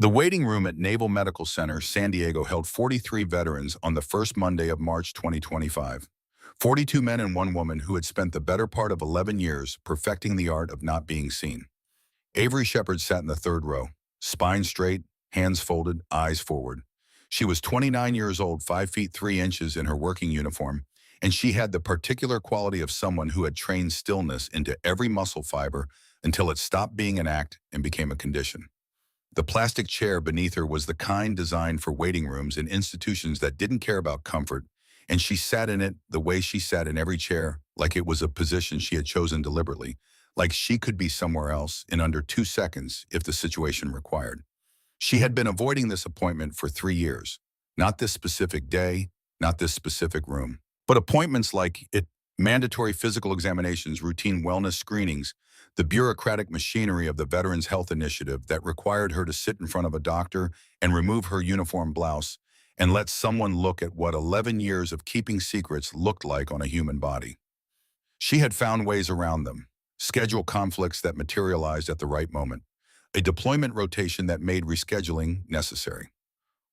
The waiting room at Naval Medical Center, San Diego held 43 veterans on the first Monday of March 2025. 42 men and one woman who had spent the better part of 11 years perfecting the art of not being seen. Avery Shepard sat in the third row, spine straight, hands folded, eyes forward. She was 29 years old, 5 feet 3 inches in her working uniform, and she had the particular quality of someone who had trained stillness into every muscle fiber until it stopped being an act and became a condition. The plastic chair beneath her was the kind designed for waiting rooms in institutions that didn't care about comfort, and she sat in it the way she sat in every chair, like it was a position she had chosen deliberately, like she could be somewhere else in under 2 seconds if the situation required. She had been avoiding this appointment for 3 years. Not this specific day, not this specific room, but appointments like it, mandatory physical examinations, routine wellness screenings, the bureaucratic machinery of the Veterans Health Initiative that required her to sit in front of a doctor and remove her uniform blouse and let someone look at what 11 years of keeping secrets looked like on a human body. She had found ways around them, schedule conflicts that materialized at the right moment, a deployment rotation that made rescheduling necessary.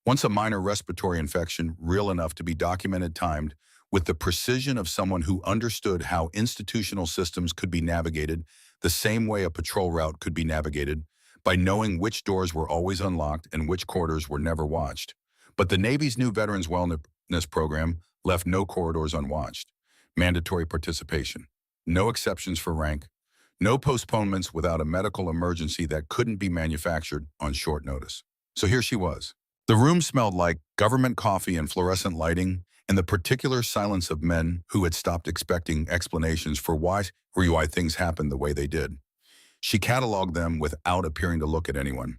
Once a minor respiratory infection, real enough to be documented, timed with the precision of someone who understood how institutional systems could be navigated the same way a patrol route could be navigated, by knowing which doors were always unlocked and which corridors were never watched. But the Navy's new Veterans Wellness Program left no corridors unwatched. Mandatory participation, no exceptions for rank, no postponements without a medical emergency that couldn't be manufactured on short notice. So here she was. The room smelled like government coffee and fluorescent lighting, and the particular silence of men who had stopped expecting explanations for why things happened the way they did. She cataloged them without appearing to look at anyone.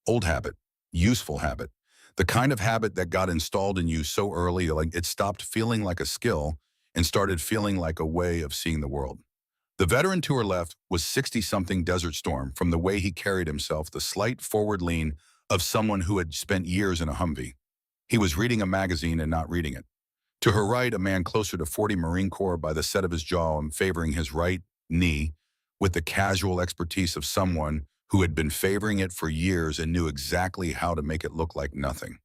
Old habit, useful habit, the kind of habit that got installed in you so early like it stopped feeling like a skill and started feeling like a way of seeing the world. The veteran to her left was 60-something Desert Storm, from the way he carried himself, the slight forward lean of someone who had spent years in a Humvee. He was reading a magazine and not reading it. To her right, a man closer to 40, Marine Corps, by the set of his jaw and favoring his right knee with the casual expertise of someone who had been favoring it for years and knew exactly how to make it look like nothing.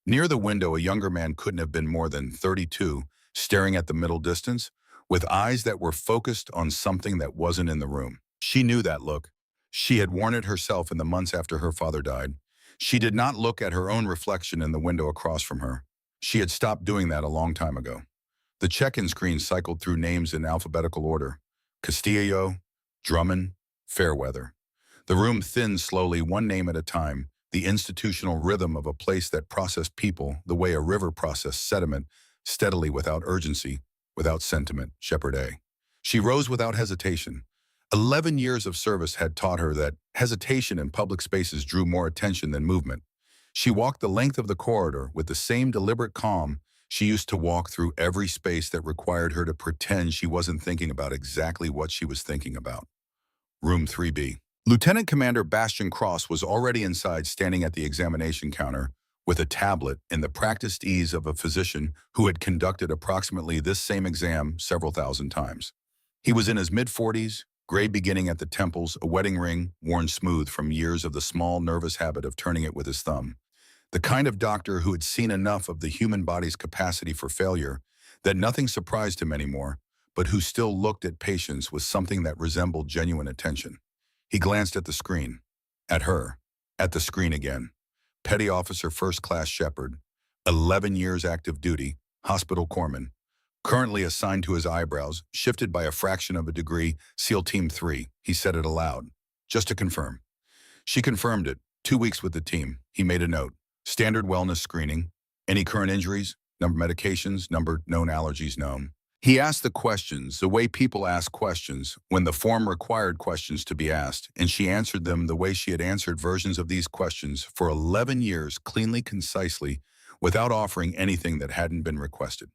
Near the window, a younger man couldn't have been more than 32, staring at the middle distance, with eyes that were focused on something that wasn't in the room. She knew that look. She had worn it herself in the months after her father died. She did not look at her own reflection in the window across from her. She had stopped doing that a long time ago. The check-in screen cycled through names in alphabetical order. Castillo, Drummond, Fairweather. The room thinned slowly, one name at a time, the institutional rhythm of a place that processed people the way a river processed sediment, steadily, without urgency, without sentiment. Shepard A. She rose without hesitation. 11 years of service had taught her that hesitation in public spaces drew more attention than movement. She walked the length of the corridor with the same deliberate calm she used to walk through every space that required her to pretend she wasn't thinking about exactly what she was thinking about. Room 3B. Lieutenant Commander Bastian Cross was already inside, standing at the examination counter with a tablet in the practiced ease of a physician who had conducted approximately this same exam several thousand times. He was in his mid-40s, gray beginning at the temples, a wedding ring worn smooth from years of the small, nervous habit of turning it with his thumb. The kind of doctor who had seen enough of the human body's capacity for failure that nothing surprised him anymore, but who still looked at patients with something that resembled genuine attention. He glanced at the screen, at her, at the screen again. Petty Officer First Class Shepard, 11 years active duty, hospital corpsman, currently assigned to his eyebrows, shifted by a fraction of a degree, SEAL Team 3. He said it aloud, just to confirm. She confirmed it. 2 weeks with the team. He made a note. Standard wellness screening. Any current injuries? Number medications? Number known allergies known. He asked the questions the way people ask questions when the form required questions to be asked, and she answered them the way she had answered versions of these questions for 11 years, cleanly, concisely, without offering anything that hadn't been requested.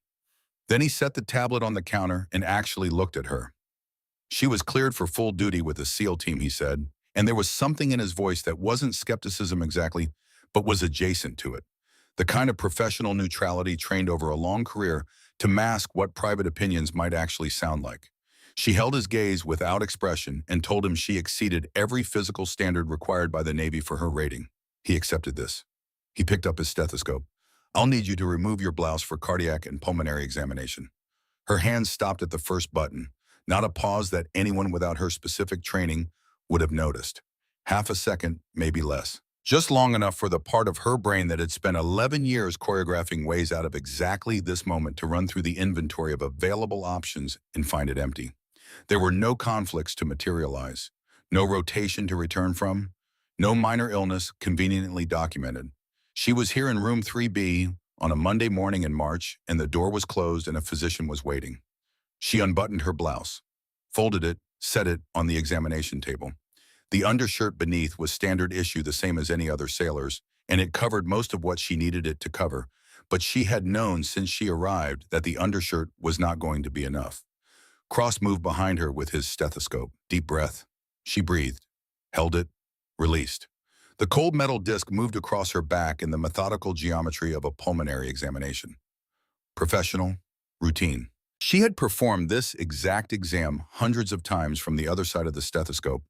Then he set the tablet on the counter and actually looked at her. She was cleared for full duty with the SEAL team, he said, and there was something in his voice that wasn't skepticism exactly, but was adjacent to it. The kind of professional neutrality trained over a long career to mask what private opinions might actually sound like. She held his gaze without expression and told him she exceeded every physical standard required by the Navy for her rating. He accepted this. He picked up his stethoscope. I'll need you to remove your blouse for cardiac and pulmonary examination. Her hands stopped at the first button, not a pause that anyone without her specific training would have noticed. Half a second, maybe less. Just long enough for the part of her brain that had spent 11 years choreographing ways out of exactly this moment to run through the inventory of available options and find it empty. There were no conflicts to materialize, no rotation to return from, no minor illness conveniently documented. She was here in room 3B on a Monday morning in March, and the door was closed and a physician was waiting. She unbuttoned her blouse, folded it, set it on the examination table. The undershirt beneath was standard issue, the same as any other sailor's, and it covered most of what she needed it to cover, but she had known since she arrived that the undershirt was not going to be enough. Cross moved behind her with his stethoscope. Deep breath. She breathed, held it, released. The cold metal disc moved across her back in the methodical geometry of a pulmonary examination. Professional, routine. She had performed this exact exam hundreds of times from the other side of the stethoscope,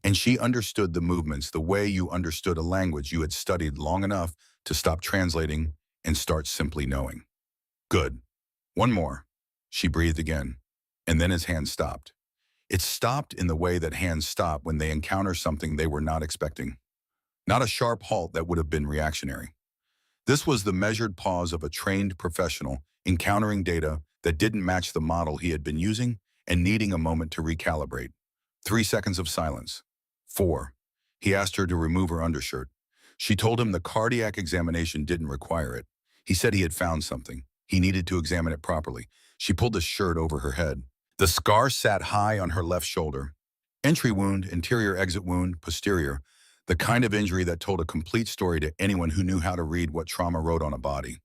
and she understood the movements the way you understood a language you had studied long enough to stop translating and start simply knowing. Good. One more. She breathed again, and then his hand stopped. It stopped in the way that hands stop when they encounter something they were not expecting. Not a sharp halt that would have been reactionary. This was the measured pause of a trained professional encountering data that didn't match the model he had been using and needing a moment to recalibrate. 3 seconds of silence. 4. He asked her to remove her undershirt. She told him the cardiac examination didn't require it. He said he had found something. He needed to examine it properly. She pulled the shirt over her head. The scar sat high on her left shoulder. Entry wound, interior exit wound, posterior. The kind of injury that told a complete story to anyone who knew how to read what trauma wrote on a body.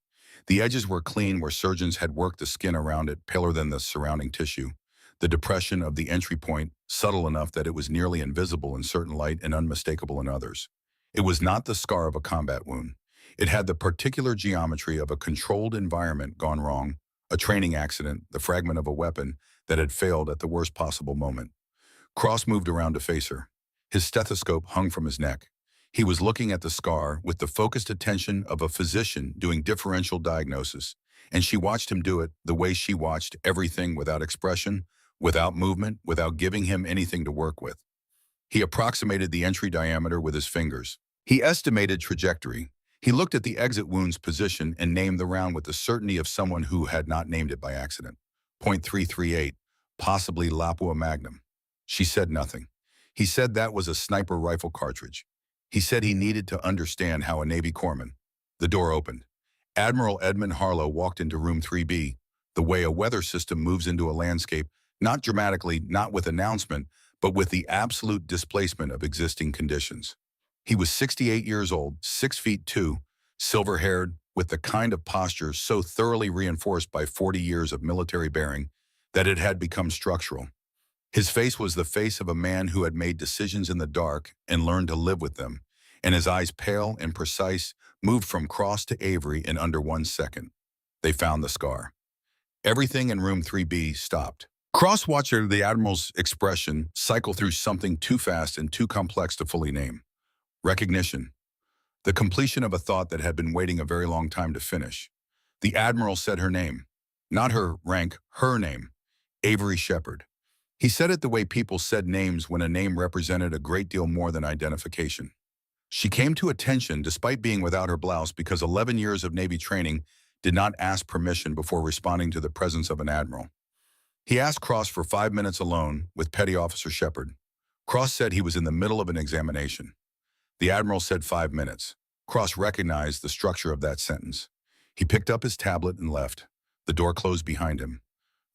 The edges were clean where surgeons had worked the skin around it, paler than the surrounding tissue. The depression of the entry point, subtle enough that it was nearly invisible in certain light and unmistakable in others. It was not the scar of a combat wound. It had the particular geometry of a controlled environment gone wrong, a training accident, the fragment of a weapon that had failed at the worst possible moment. Cross moved around to face her. His stethoscope hung from his neck. He was looking at the scar with the focused attention of a physician doing differential diagnosis, and she watched him do it the way she watched everything, without expression, without movement, without giving him anything to work with. He approximated the entry diameter with his fingers. He estimated trajectory. He looked at the exit wound's position and named the round with the certainty of someone who had not named it by accident. .338, possibly Lapua Magnum. She said nothing. He said that was a sniper rifle cartridge. He said he needed to understand how a Navy corpsman. The door opened. Admiral Edmund Harlow walked into room 3B, the way a weather system moves into a landscape, not dramatically, not with announcement, but with the absolute displacement of existing conditions. He was 68 years old, 6'2", silver-haired, with the kind of posture so thoroughly reinforced by 40 years of military bearing that it had become structural. His face was the face of a man who had made decisions in the dark and learned to live with them, and his eyes, pale and precise, moved from Cross to Avery in under 1 second. They found the scar. Everything in room 3B stopped. Cross watched the Admiral's expression cycle through something too fast and too complex to fully name. Recognition. The completion of a thought that had been waiting a very long time to finish. The Admiral said her name. Not her rank, her name. Avery Shepard. He said it the way people said names when a name represented a great deal more than identification. She came to attention despite being without her blouse because 11 years of Navy training did not ask permission before responding to the presence of an admiral. He asked Cross for 5 minutes alone with Petty Officer Shepard. Cross said he was in the middle of an examination. The Admiral said 5 minutes. Cross recognized the structure of that sentence. He picked up his tablet and left. The door closed behind him.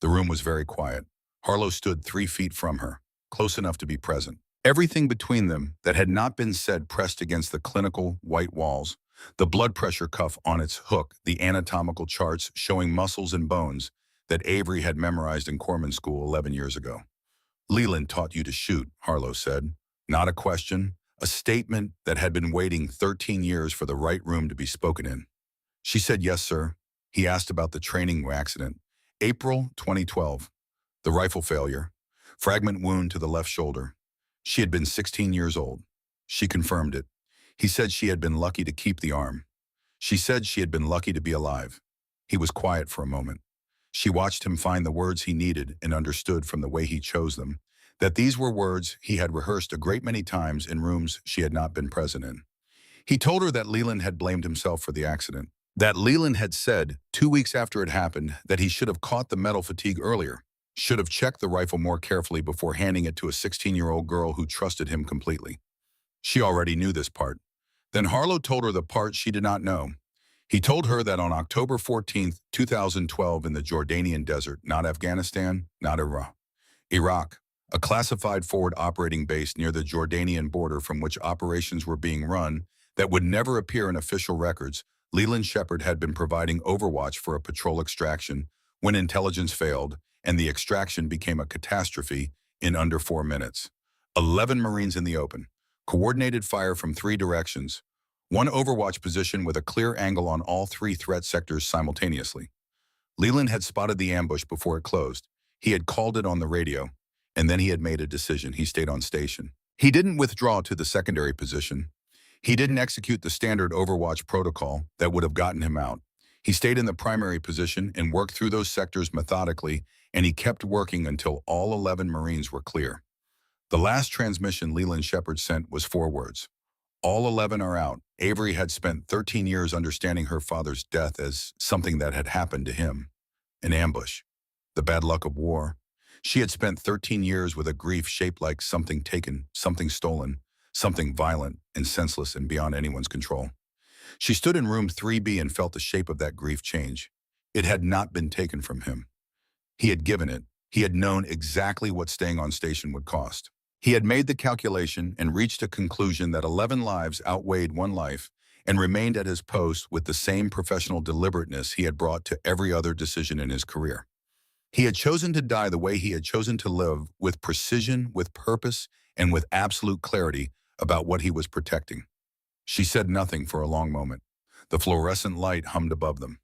The room was very quiet. Harlow stood 3 feet from her, close enough to be present. Everything between them that had not been said pressed against the clinical white walls, the blood pressure cuff on its hook, the anatomical charts showing muscles and bones that Avery had memorized in corpsman school 11 years ago. Leland taught you to shoot, Harlow said. Not a question, a statement that had been waiting 13 years for the right room to be spoken in. She said, yes, sir. He asked about the training accident. April 2012. The rifle failure. Fragment wound to the left shoulder. She had been 16 years old. She confirmed it. He said she had been lucky to keep the arm. She said she had been lucky to be alive. He was quiet for a moment. She watched him find the words he needed and understood from the way he chose them, that these were words he had rehearsed a great many times in rooms she had not been present in. He told her that Leland had blamed himself for the accident, that Leland had said, 2 weeks after it happened, that he should have caught the metal fatigue earlier, should have checked the rifle more carefully before handing it to a 16-year-old girl who trusted him completely. She already knew this part. Then Harlow told her the part she did not know. He told her that on October 14, 2012, in the Jordanian desert, not Afghanistan, not Iraq, a classified forward operating base near the Jordanian border from which operations were being run that would never appear in official records, Leland Shepard had been providing overwatch for a patrol extraction when intelligence failed and the extraction became a catastrophe in under 4 minutes. 11 Marines in the open. Coordinated fire from 3 directions. One overwatch position with a clear angle on all 3 threat sectors simultaneously. Leland had spotted the ambush before it closed. He had called it on the radio, and then he had made a decision. He stayed on station. He didn't withdraw to the secondary position. He didn't execute the standard overwatch protocol that would have gotten him out. He stayed in the primary position and worked through those sectors methodically, and he kept working until all 11 Marines were clear. The last transmission Leland Shepard sent was 4 words. All 11 are out. Avery had spent 13 years understanding her father's death as something that had happened to him. An ambush. The bad luck of war. She had spent 13 years with a grief shaped like something taken, something stolen, something violent and senseless and beyond anyone's control. She stood in room 3B and felt the shape of that grief change. It had not been taken from him. He had given it. He had known exactly what staying on station would cost. He had made the calculation and reached a conclusion that 11 lives outweighed 1 life and remained at his post with the same professional deliberateness he had brought to every other decision in his career. He had chosen to die the way he had chosen to live, with precision, with purpose, and with absolute clarity about what he was protecting. She said nothing for a long moment. The fluorescent light hummed above them.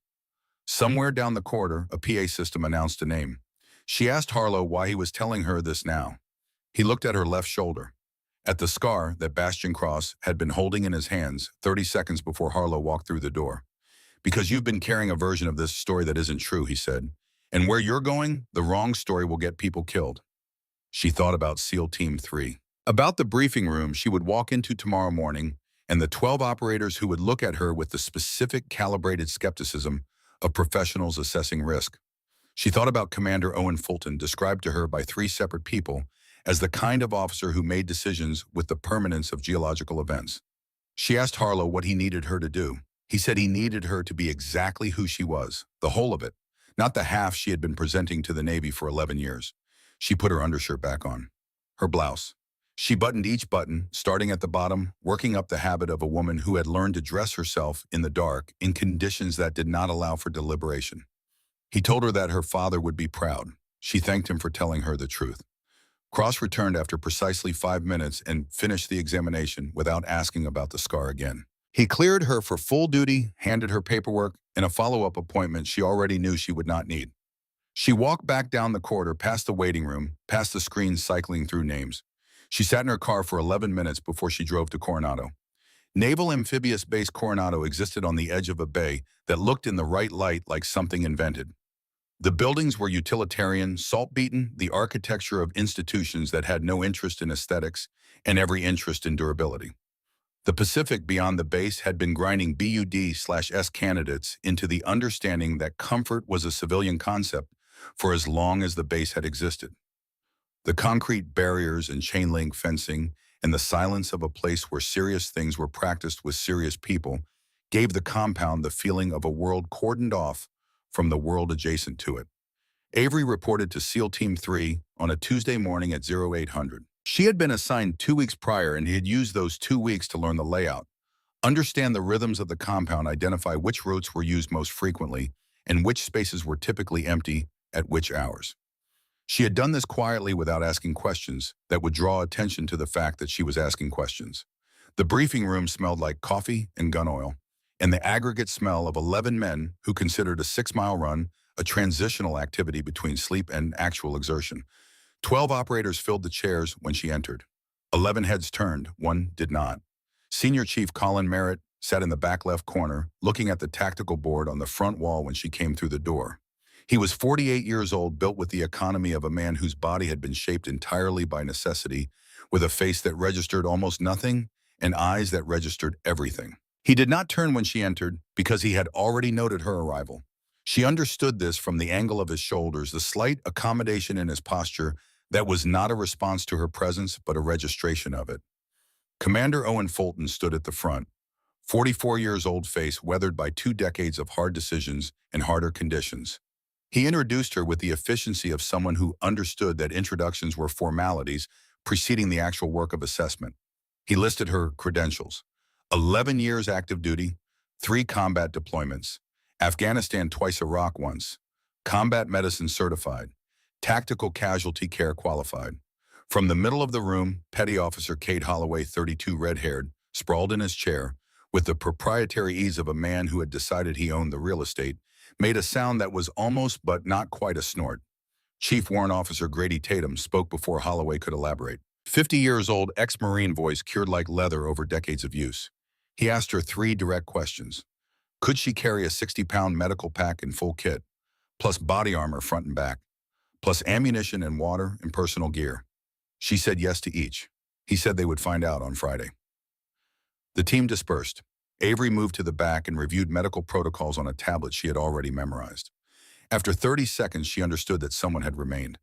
Somewhere down the corridor, a PA system announced a name. She asked Harlow why he was telling her this now. He looked at her left shoulder, at the scar that Bastion Cross had been holding in his hands 30 seconds before Harlow walked through the door. "Because you've been carrying a version of this story that isn't true," he said. "And where you're going, the wrong story will get people killed." She thought about SEAL Team 3. About the briefing room she would walk into tomorrow morning, and the 12 operators who would look at her with the specific calibrated skepticism of professionals assessing risk. She thought about Commander Owen Fulton, described to her by 3 separate people as the kind of officer who made decisions with the permanence of geological events. She asked Harlow what he needed her to do. He said he needed her to be exactly who she was, the whole of it, not the half she had been presenting to the Navy for 11 years. She put her undershirt back on, her blouse. She buttoned each button, starting at the bottom, working up the habit of a woman who had learned to dress herself in the dark in conditions that did not allow for deliberation. He told her that her father would be proud. She thanked him for telling her the truth. Cross returned after precisely 5 minutes and finished the examination without asking about the scar again. He cleared her for full duty, handed her paperwork, and a follow-up appointment she already knew she would not need. She walked back down the corridor, past the waiting room, past the screens cycling through names. She sat in her car for 11 minutes before she drove to Coronado. Naval Amphibious Base Coronado existed on the edge of a bay that looked in the right light like something invented. The buildings were utilitarian, salt-beaten, the architecture of institutions that had no interest in aesthetics and every interest in durability. The Pacific beyond the base had been grinding BUD/S candidates into the understanding that comfort was a civilian concept for as long as the base had existed. The concrete barriers and chain link fencing and the silence of a place where serious things were practiced with serious people gave the compound the feeling of a world cordoned off from the world adjacent to it. Avery reported to SEAL Team 3 on a Tuesday morning at 0800. She had been assigned 2 weeks prior and had used those 2 weeks to learn the layout, understand the rhythms of the compound, identify which routes were used most frequently, and which spaces were typically empty at which hours. She had done this quietly without asking questions that would draw attention to the fact that she was asking questions. The briefing room smelled like coffee and gun oil, and the aggregate smell of 11 men who considered a 6-mile run a transitional activity between sleep and actual exertion. 12 operators filled the chairs when she entered. 11 heads turned, 1 did not. Senior Chief Colin Merritt sat in the back left corner, looking at the tactical board on the front wall when she came through the door. He was 48 years old, built with the economy of a man whose body had been shaped entirely by necessity, with a face that registered almost nothing and eyes that registered everything. He did not turn when she entered because he had already noted her arrival. She understood this from the angle of his shoulders, the slight accommodation in his posture that was not a response to her presence but a registration of it. Commander Owen Fulton stood at the front, 44 years old, face weathered by 2 decades of hard decisions and harder conditions. He introduced her with the efficiency of someone who understood that introductions were formalities preceding the actual work of assessment. He listed her credentials: 11 years active duty, 3 combat deployments, Afghanistan twice, Iraq once, combat medicine certified, tactical casualty care qualified. From the middle of the room, Petty Officer Kate Holloway, 32, red-haired, sprawled in his chair, with the proprietary ease of a man who had decided he owned the real estate, made a sound that was almost but not quite a snort. Chief Warrant Officer Grady Tatum spoke before Holloway could elaborate. 50 years old, ex-Marine voice cured like leather over decades of use. He asked her 3 direct questions. Could she carry a 60-pound medical pack in full kit, plus body armor front and back, plus ammunition and water and personal gear? She said yes to each. He said they would find out on Friday. The team dispersed. Avery moved to the back and reviewed medical protocols on a tablet she had already memorized. After 30 seconds, she understood that someone had remained.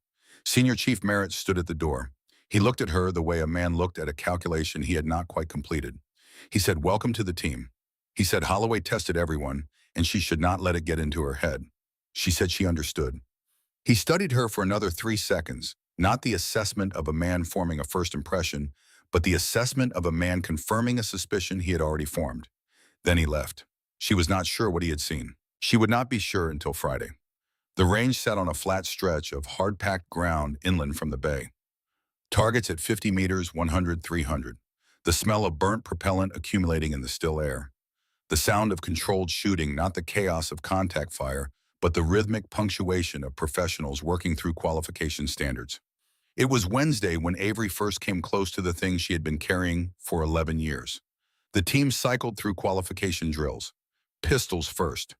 Senior Chief Merritt stood at the door. He looked at her the way a man looked at a calculation he had not quite completed. He said, "Welcome to the team." He said Holloway tested everyone, and she should not let it get into her head. She said she understood. He studied her for another 3 seconds, not the assessment of a man forming a first impression, but the assessment of a man confirming a suspicion he had already formed. Then he left. She was not sure what he had seen. She would not be sure until Friday. The range sat on a flat stretch of hard-packed ground inland from the bay. Targets at 50 meters, 100, 300. The smell of burnt propellant accumulating in the still air. The sound of controlled shooting, not the chaos of contact fire, but the rhythmic punctuation of professionals working through qualification standards. It was Wednesday when Avery first came close to the thing she had been carrying for 11 years. The team cycled through qualification drills. Pistols first.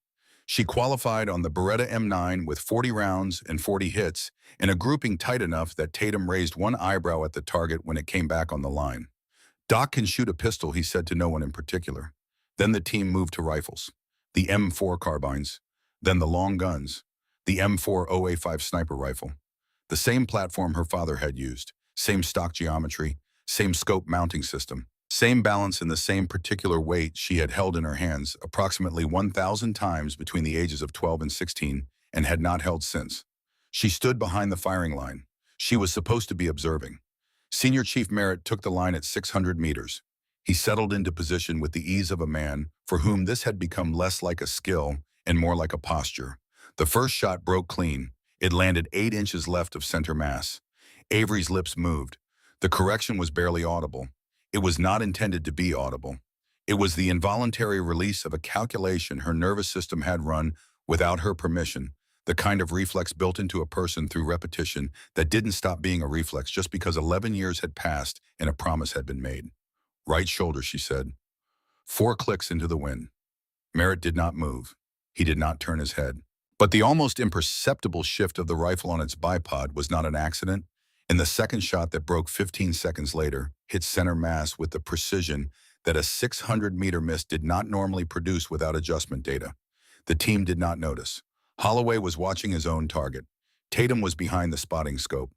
She qualified on the Beretta M9 with 40 rounds and 40 hits, in a grouping tight enough that Tatum raised one eyebrow at the target when it came back on the line. "Doc can shoot a pistol," he said to no one in particular. Then the team moved to rifles. The M4 carbines. Then the long guns. The M4 OA5 sniper rifle. The same platform her father had used. Same stock geometry. Same scope mounting system. Same balance in the same particular weight she had held in her hands approximately 1,000 times between the ages of 12 and 16 and had not held since. She stood behind the firing line. She was supposed to be observing. Senior Chief Merritt took the line at 600 meters. He settled into position with the ease of a man for whom this had become less like a skill and more like a posture. The first shot broke clean. It landed 8 inches left of center mass. Avery's lips moved. The correction was barely audible. It was not intended to be audible. It was the involuntary release of a calculation her nervous system had run without her permission, the kind of reflex built into a person through repetition that didn't stop being a reflex just because 11 years had passed and a promise had been made. "Right shoulder," she said. 4 clicks into the wind. Merritt did not move. He did not turn his head. But the almost imperceptible shift of the rifle on its bipod was not an accident, and the second shot that broke 15 seconds later hit center mass with the precision that a 600-meter miss did not normally produce without adjustment data. The team did not notice. Holloway was watching his own target. Tatum was behind the spotting scope.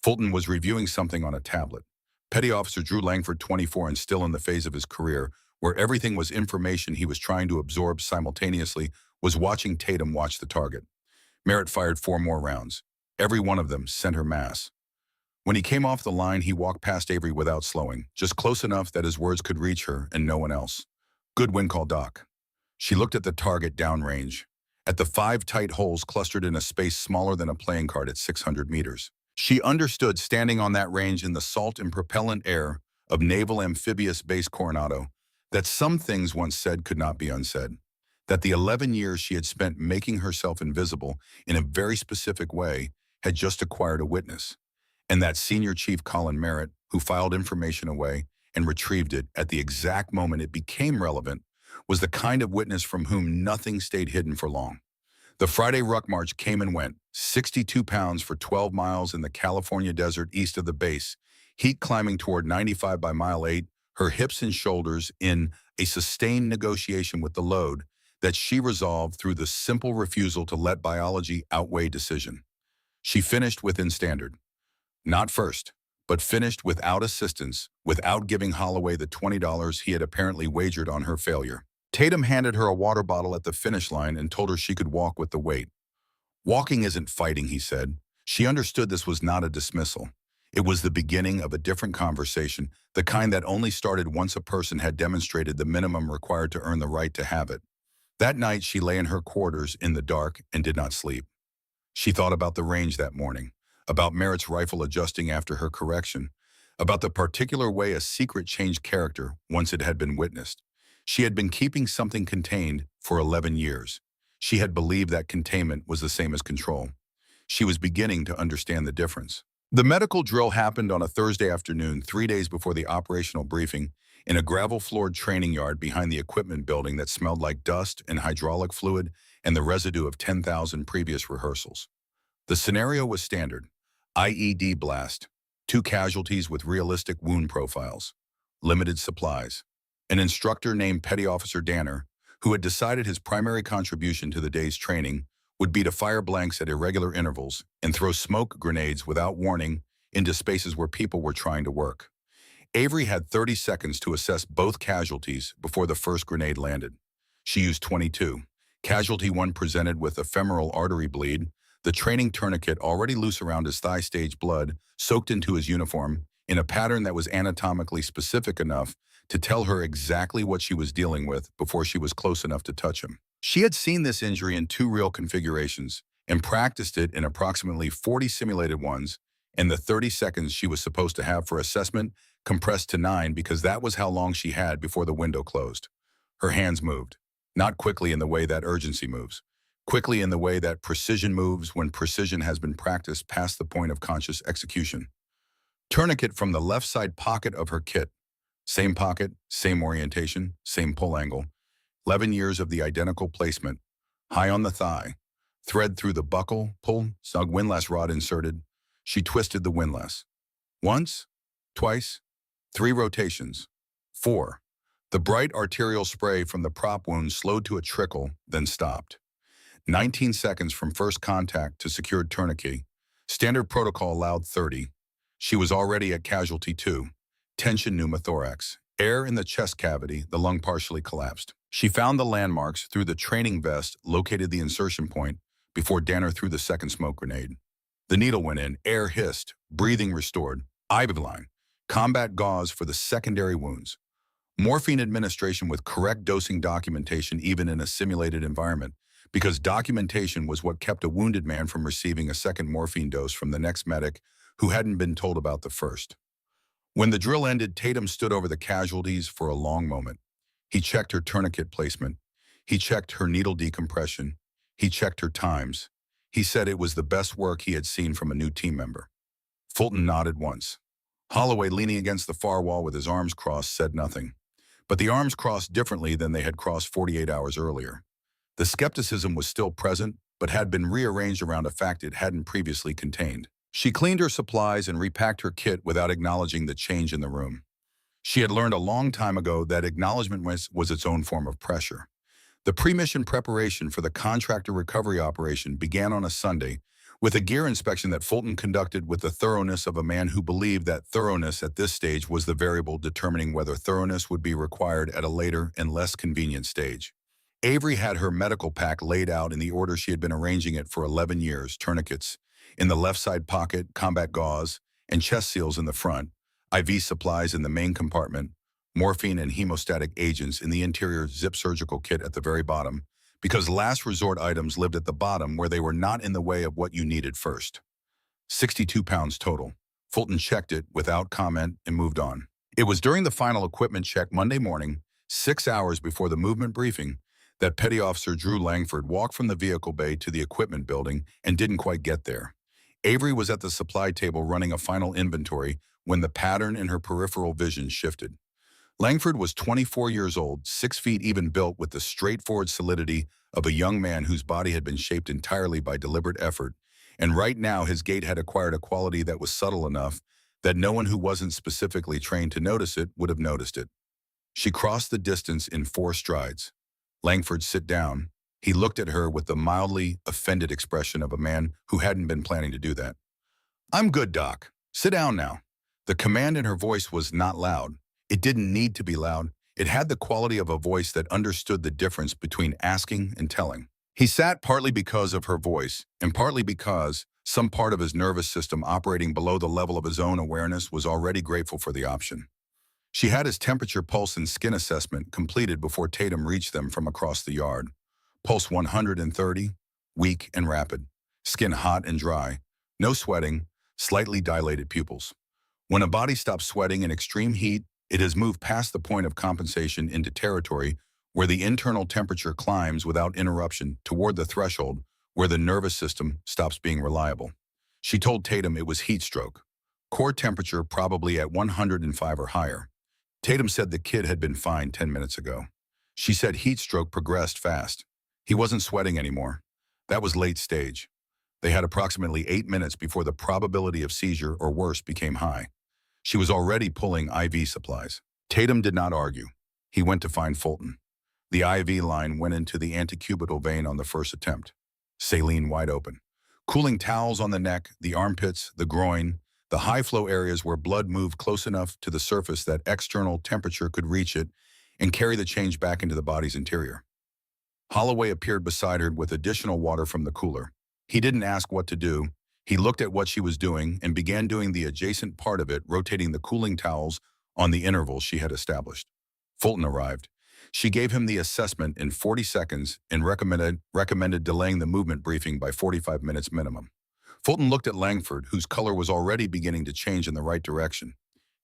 Fulton was reviewing something on a tablet. Petty Officer Drew Langford, 24 and still in the phase of his career, where everything was information he was trying to absorb simultaneously, was watching Tatum watch the target. Merritt fired 4 more rounds, every one of them center mass. When he came off the line, he walked past Avery without slowing, just close enough that his words could reach her and no one else. "Good wind call, Doc." She looked at the target downrange, at the 5 tight holes clustered in a space smaller than a playing card at 600 meters. She understood, standing on that range in the salt and propellant air of Naval Amphibious Base Coronado, that some things once said could not be unsaid, that the 11 years she had spent making herself invisible in a very specific way had just acquired a witness, and that Senior Chief Colin Merritt, who filed information away and retrieved it at the exact moment it became relevant was the kind of witness from whom nothing stayed hidden for long. The Friday ruck march came and went, 62 pounds for 12 miles in the California desert east of the base, heat climbing toward 95 by mile 8, her hips and shoulders in a sustained negotiation with the load that she resolved through the simple refusal to let biology outweigh decision. She finished within standard. Not first, but finished without assistance, without giving Holloway the $20 he had apparently wagered on her failure. Tatum handed her a water bottle at the finish line and told her she could walk with the weight. Walking isn't fighting, he said. She understood this was not a dismissal. It was the beginning of a different conversation, the kind that only started once a person had demonstrated the minimum required to earn the right to have it. That night, she lay in her quarters in the dark and did not sleep. She thought about the range that morning, about Merritt's rifle adjusting after her correction, about the particular way a secret changed character once it had been witnessed. She had been keeping something contained for 11 years. She had believed that containment was the same as control. She was beginning to understand the difference. The medical drill happened on a Thursday afternoon, 3 days before the operational briefing, in a gravel-floored training yard behind the equipment building that smelled like dust and hydraulic fluid and the residue of 10,000 previous rehearsals. The scenario was standard: IED blast, 2 casualties with realistic wound profiles, limited supplies. An instructor named Petty Officer Danner, who had decided his primary contribution to the day's training would be to fire blanks at irregular intervals and throw smoke grenades without warning into spaces where people were trying to work. Avery had 30 seconds to assess both casualties before the first grenade landed. She used 22. Casualty 1 presented with ephemeral artery bleed, the training tourniquet already loose around his thigh, stage blood soaked into his uniform in a pattern that was anatomically specific enough to tell her exactly what she was dealing with before she was close enough to touch him. She had seen this injury in 2 real configurations and practiced it in approximately 40 simulated ones, and the 30 seconds she was supposed to have for assessment compressed to 9 because that was how long she had before the window closed. Her hands moved, not quickly in the way that urgency moves, quickly in the way that precision moves when precision has been practiced past the point of conscious execution. Tourniquet from the left side pocket of her kit. Same pocket, same orientation, same pull angle. 11 years of the identical placement. High on the thigh. Thread through the buckle, pull, snug windlass rod inserted. She twisted the windlass. Once, twice, 3 rotations. 4. The bright arterial spray from the prop wound slowed to a trickle, then stopped. 19 seconds from first contact to secured tourniquet. Standard protocol allowed 30. She was already at casualty 2. Tension pneumothorax. Air in the chest cavity, the lung partially collapsed. She found the landmarks through the training vest, located the insertion point before Danner threw the second smoke grenade. The needle went in, air hissed, breathing restored. IV line. Combat gauze for the secondary wounds. Morphine administration with correct dosing documentation even in a simulated environment, because documentation was what kept a wounded man from receiving a second morphine dose from the next medic who hadn't been told about the first. When the drill ended, Tatum stood over the casualties for a long moment. He checked her tourniquet placement. He checked her needle decompression. He checked her times. He said it was the best work he had seen from a new team member. Fulton nodded once. Holloway, leaning against the far wall with his arms crossed, said nothing. But the arms crossed differently than they had crossed 48 hours earlier. The skepticism was still present, but had been rearranged around a fact it hadn't previously contained. She cleaned her supplies and repacked her kit without acknowledging the change in the room. She had learned a long time ago that acknowledgement was its own form of pressure. The pre-mission preparation for the contractor recovery operation began on a Sunday with a gear inspection that Fulton conducted with the thoroughness of a man who believed that thoroughness at this stage was the variable determining whether thoroughness would be required at a later and less convenient stage. Avery had her medical pack laid out in the order she had been arranging it for 11 years: tourniquets in the left side pocket, combat gauze, and chest seals in the front, IV supplies in the main compartment, morphine and hemostatic agents in the interior zip surgical kit at the very bottom, because last resort items lived at the bottom where they were not in the way of what you needed first. 62 pounds total. Fulton checked it without comment and moved on. It was during the final equipment check Monday morning, 6 hours before the movement briefing, that Petty Officer Drew Langford walked from the vehicle bay to the equipment building and didn't quite get there. Avery was at the supply table running a final inventory when the pattern in her peripheral vision shifted. Langford was 24 years old, 6 feet even built with the straightforward solidity of a young man whose body had been shaped entirely by deliberate effort, and right now his gait had acquired a quality that was subtle enough that no one who wasn't specifically trained to notice it would have noticed it. She crossed the distance in 4 strides. Langford, sit down. He looked at her with the mildly offended expression of a man who hadn't been planning to do that. I'm good, Doc. Sit down now. The command in her voice was not loud. It didn't need to be loud. It had the quality of a voice that understood the difference between asking and telling. He sat partly because of her voice, and partly because some part of his nervous system operating below the level of his own awareness was already grateful for the option. She had his temperature, pulse, and skin assessment completed before Tatum reached them from across the yard. Pulse 130, weak and rapid. Skin hot and dry. No sweating, slightly dilated pupils. When a body stops sweating in extreme heat, it has moved past the point of compensation into territory where the internal temperature climbs without interruption toward the threshold where the nervous system stops being reliable. She told Tatum it was heat stroke. Core temperature probably at 105 or higher. Tatum said the kid had been fine 10 minutes ago. She said heat stroke progressed fast. He wasn't sweating anymore. That was late stage. They had approximately 8 minutes before the probability of seizure or worse became high. She was already pulling IV supplies. Tatum did not argue. He went to find Fulton. The IV line went into the antecubital vein on the first attempt. Saline wide open. Cooling towels on the neck, the armpits, the groin, the high-flow areas where blood moved close enough to the surface that external temperature could reach it and carry the change back into the body's interior. Holloway appeared beside her with additional water from the cooler. He didn't ask what to do. He looked at what she was doing and began doing the adjacent part of it, rotating the cooling towels on the intervals she had established. Fulton arrived. She gave him the assessment in 40 seconds and recommended delaying the movement briefing by 45 minutes minimum. Fulton looked at Langford, whose color was already beginning to change in the right direction.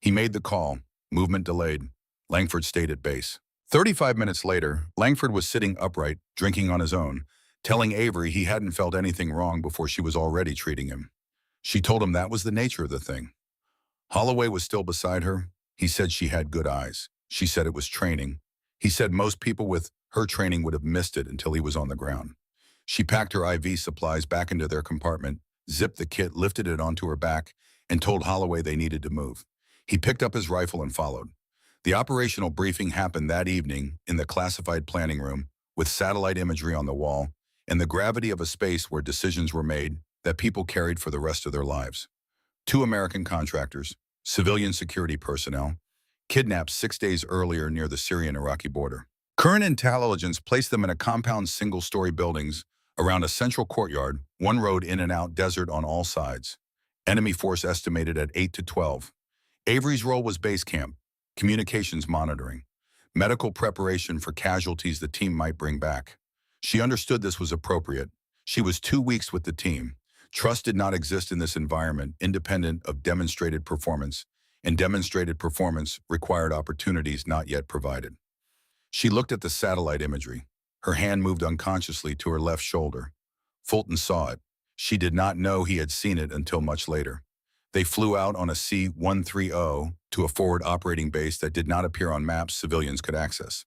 He made the call. Movement delayed. Langford stayed at base. 35 minutes later, Langford was sitting upright, drinking on his own, telling Avery he hadn't felt anything wrong before she was already treating him. She told him that was the nature of the thing. Holloway was still beside her. He said she had good eyes. She said it was training. He said most people with her training would have missed it until he was on the ground. She packed her IV supplies back into their compartment, zipped the kit, lifted it onto her back, and told Holloway they needed to move. He picked up his rifle and followed. The operational briefing happened that evening in the classified planning room, with satellite imagery on the wall, and the gravity of a space where decisions were made that people carried for the rest of their lives. 2 American contractors, civilian security personnel, kidnapped 6 days earlier near the Syrian-Iraqi border. Current intelligence placed them in a compound single-story buildings around a central courtyard, 1 road in and out, desert on all sides. Enemy force estimated at 8 to 12. Avery's role was base camp, communications monitoring, medical preparation for casualties the team might bring back. She understood this was appropriate. She was 2 weeks with the team. Trust did not exist in this environment, independent of demonstrated performance, and demonstrated performance required opportunities not yet provided. She looked at the satellite imagery. Her hand moved unconsciously to her left shoulder. Fulton saw it. She did not know he had seen it until much later. They flew out on a C-130 to a forward operating base that did not appear on maps civilians could access.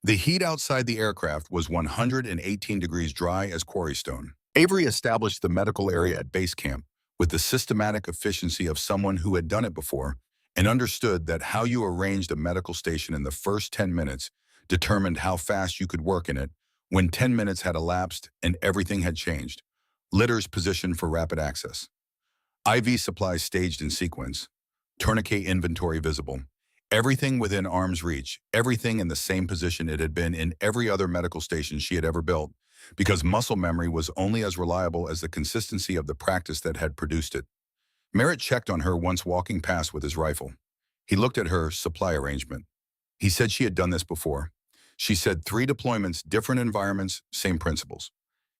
The heat outside the aircraft was 118 degrees dry as quarry stone. Avery established the medical area at base camp with the systematic efficiency of someone who had done it before and understood that how you arranged a medical station in the first 10 minutes determined how fast you could work in it when 10 minutes had elapsed and everything had changed. Litters positioned for rapid access. IV supplies staged in sequence. Tourniquet inventory visible. Everything within arm's reach, everything in the same position it had been in every other medical station she had ever built, because muscle memory was only as reliable as the consistency of the practice that had produced it. Merritt checked on her once walking past with his rifle. He looked at her supply arrangement. He said she had done this before. She said 3 deployments, different environments, same principles.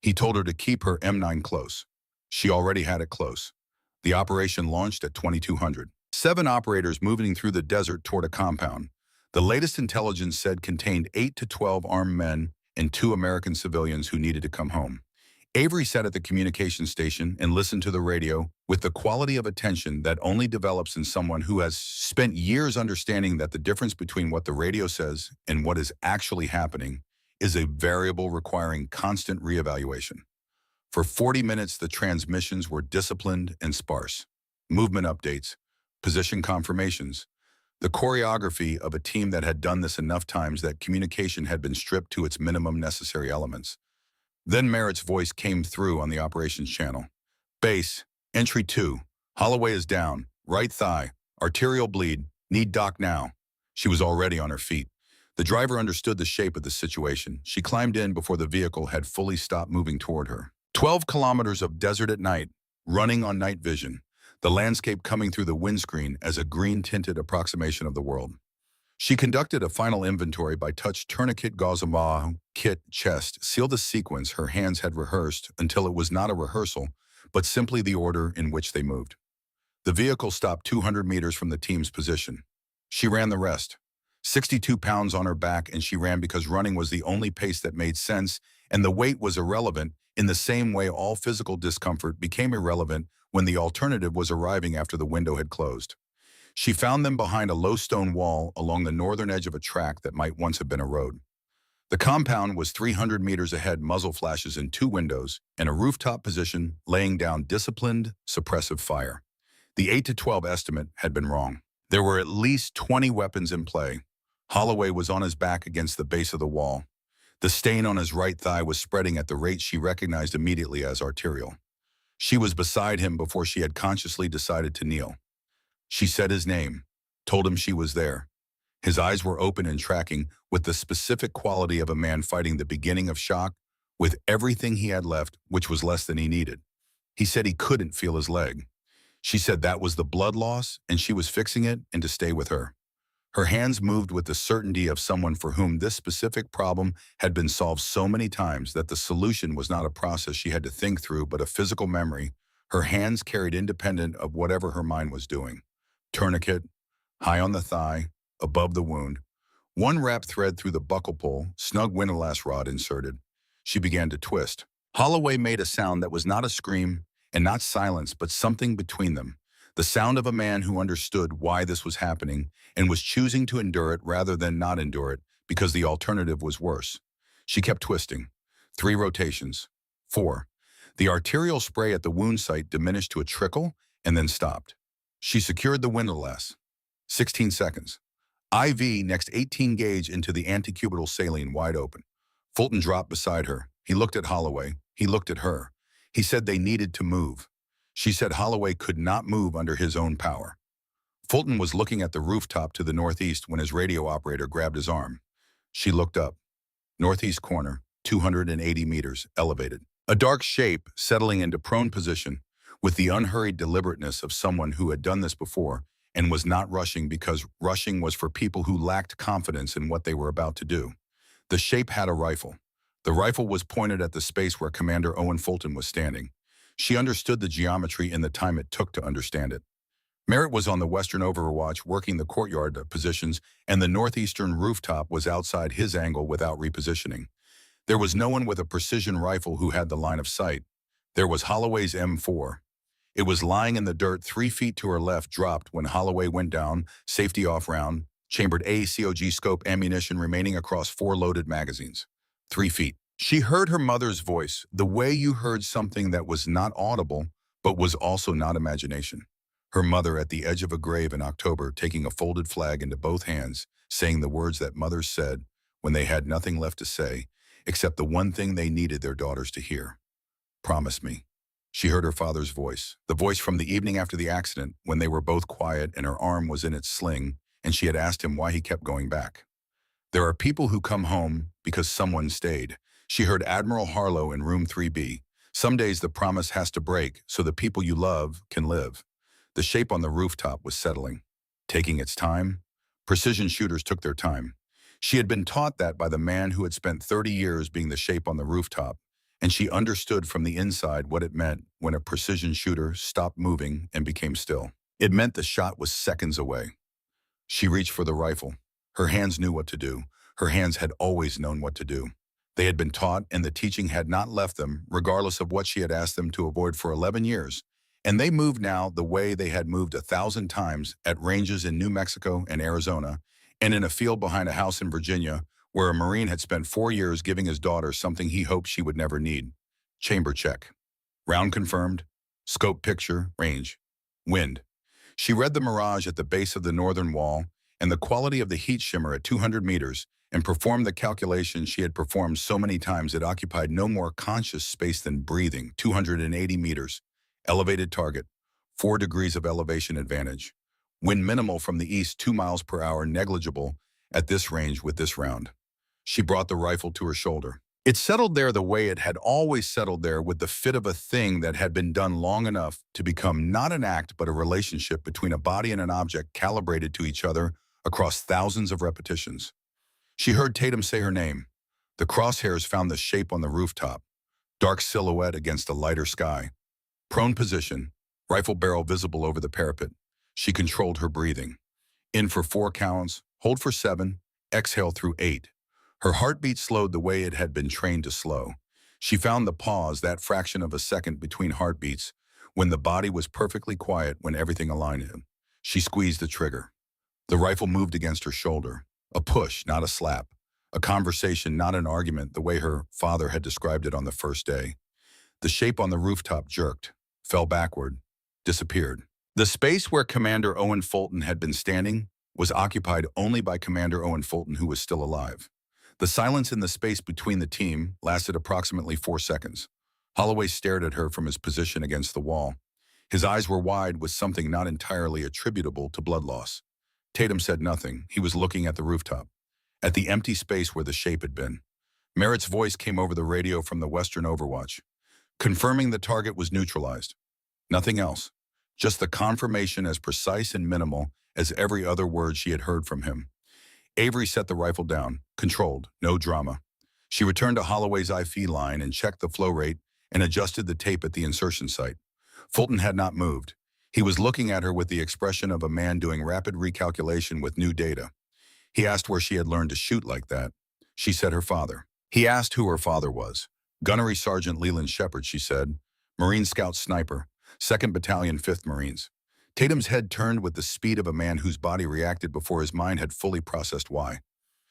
He told her to keep her M9 close. She already had it close. The operation launched at 2200. 7 operators moving through the desert toward a compound. The latest intelligence said contained 8 to 12 armed men and 2 American civilians who needed to come home. Avery sat at the communication station and listened to the radio with the quality of attention that only develops in someone who has spent years understanding that the difference between what the radio says and what is actually happening is a variable requiring constant reevaluation. For 40 minutes, the transmissions were disciplined and sparse. Movement updates, position confirmations, the choreography of a team that had done this enough times that communication had been stripped to its minimum necessary elements. Then Merritt's voice came through on the operations channel. Base, entry 2. Holloway is down, right thigh, arterial bleed, need doc now. She was already on her feet. The driver understood the shape of the situation. She climbed in before the vehicle had fully stopped moving toward her. 12 kilometers of desert at night, running on night vision, the landscape coming through the windscreen as a green-tinted approximation of the world. She conducted a final inventory by touch tourniquet gauze kit chest, sealed the sequence her hands had rehearsed until it was not a rehearsal, but simply the order in which they moved. The vehicle stopped 200 meters from the team's position. She ran the rest. 62 pounds on her back, and she ran because running was the only pace that made sense, and the weight was irrelevant in the same way all physical discomfort became irrelevant when the alternative was arriving after the window had closed. She found them behind a low stone wall along the northern edge of a track that might once have been a road. The compound was 300 meters ahead, muzzle flashes in 2 windows, and a rooftop position laying down disciplined, suppressive fire. The 8 to 12 estimate had been wrong. There were at least 20 weapons in play. Holloway was on his back against the base of the wall. The stain on his right thigh was spreading at the rate she recognized immediately as arterial. She was beside him before she had consciously decided to kneel. She said his name, told him she was there. His eyes were open and tracking with the specific quality of a man fighting the beginning of shock with everything he had left, which was less than he needed. He said he couldn't feel his leg. She said that was the blood loss and she was fixing it and to stay with her. Her hands moved with the certainty of someone for whom this specific problem had been solved so many times that the solution was not a process she had to think through but a physical memory her hands carried independent of whatever her mind was doing. Tourniquet, high on the thigh, above the wound. One wrapped thread through the buckle pull, snug windlass rod inserted. She began to twist. Holloway made a sound that was not a scream and not silence, but something between them. The sound of a man who understood why this was happening and was choosing to endure it rather than not endure it because the alternative was worse. She kept twisting. 3 rotations. 4. The arterial spray at the wound site diminished to a trickle and then stopped. She secured the windlass. 16 seconds. IV next 18 gauge into the antecubital saline wide open. Fulton dropped beside her. He looked at Holloway. He looked at her. He said they needed to move. She said Holloway could not move under his own power. Fulton was looking at the rooftop to the northeast when his radio operator grabbed his arm. She looked up. Northeast corner, 280 meters, elevated. A dark shape settling into prone position with the unhurried deliberateness of someone who had done this before and was not rushing because rushing was for people who lacked confidence in what they were about to do. The shape had a rifle. The rifle was pointed at the space where Commander Owen Fulton was standing. She understood the geometry in the time it took to understand it. Merritt was on the western overwatch working the courtyard positions, and the northeastern rooftop was outside his angle without repositioning. There was no one with a precision rifle who had the line of sight. There was Holloway's M4. It was lying in the dirt 3 feet to her left, dropped when Holloway went down, safety off round, chambered ACOG scope ammunition remaining across 4 loaded magazines. 3 feet. She heard her mother's voice, the way you heard something that was not audible, but was also not imagination. Her mother at the edge of a grave in October, taking a folded flag into both hands, saying the words that mothers said when they had nothing left to say, except the one thing they needed their daughters to hear. Promise me. She heard her father's voice, the voice from the evening after the accident when they were both quiet and her arm was in its sling, and she had asked him why he kept going back. There are people who come home because someone stayed. She heard Admiral Harlow in room 3B. Some days the promise has to break so the people you love can live. The shape on the rooftop was settling, taking its time. Precision shooters took their time. She had been taught that by the man who had spent 30 years being the shape on the rooftop, and she understood from the inside what it meant when a precision shooter stopped moving and became still. It meant the shot was seconds away. She reached for the rifle. Her hands knew what to do. Her hands had always known what to do. They had been taught, and the teaching had not left them, regardless of what she had asked them to avoid for 11 years. And they moved now the way they had moved 1,000 times at ranges in New Mexico and Arizona, and in a field behind a house in Virginia, where a Marine had spent 4 years giving his daughter something he hoped she would never need. Chamber check. Round confirmed. Scope picture, range. Wind. She read the mirage at the base of the northern wall and the quality of the heat shimmer at 200 meters and performed the calculation she had performed so many times it occupied no more conscious space than breathing. 280 meters. Elevated target. 4 degrees of elevation advantage. Wind minimal from the east, 2 miles per hour, negligible at this range with this round. She brought the rifle to her shoulder. It settled there the way it had always settled there, with the fit of a thing that had been done long enough to become not an act but a relationship between a body and an object calibrated to each other across thousands of repetitions. She heard Tatum say her name. The crosshairs found the shape on the rooftop, dark silhouette against a lighter sky. Prone position, rifle barrel visible over the parapet. She controlled her breathing. In for 4 counts, hold for 7, exhale through 8. Her heartbeat slowed the way it had been trained to slow. She found the pause, that fraction of a second between heartbeats, when the body was perfectly quiet, when everything aligned. She squeezed the trigger. The rifle moved against her shoulder. A push, not a slap. A conversation, not an argument, the way her father had described it on the first day. The shape on the rooftop jerked, fell backward, disappeared. The space where Commander Owen Fulton had been standing was occupied only by Commander Owen Fulton, who was still alive. The silence in the space between the team lasted approximately 4 seconds. Holloway stared at her from his position against the wall. His eyes were wide with something not entirely attributable to blood loss. Tatum said nothing. He was looking at the rooftop, at the empty space where the shape had been. Merritt's voice came over the radio from the Western Overwatch, confirming the target was neutralized. Nothing else. Just the confirmation, as precise and minimal as every other word she had heard from him. Avery set the rifle down, controlled, no drama. She returned to Holloway's IV line and checked the flow rate and adjusted the tape at the insertion site. Fulton had not moved. He was looking at her with the expression of a man doing rapid recalculation with new data. He asked where she had learned to shoot like that. She said her father. He asked who her father was. Gunnery Sergeant Leland Shepard, she said. Marine Scout Sniper, 2nd Battalion, 5th Marines. Tatum's head turned with the speed of a man whose body reacted before his mind had fully processed why.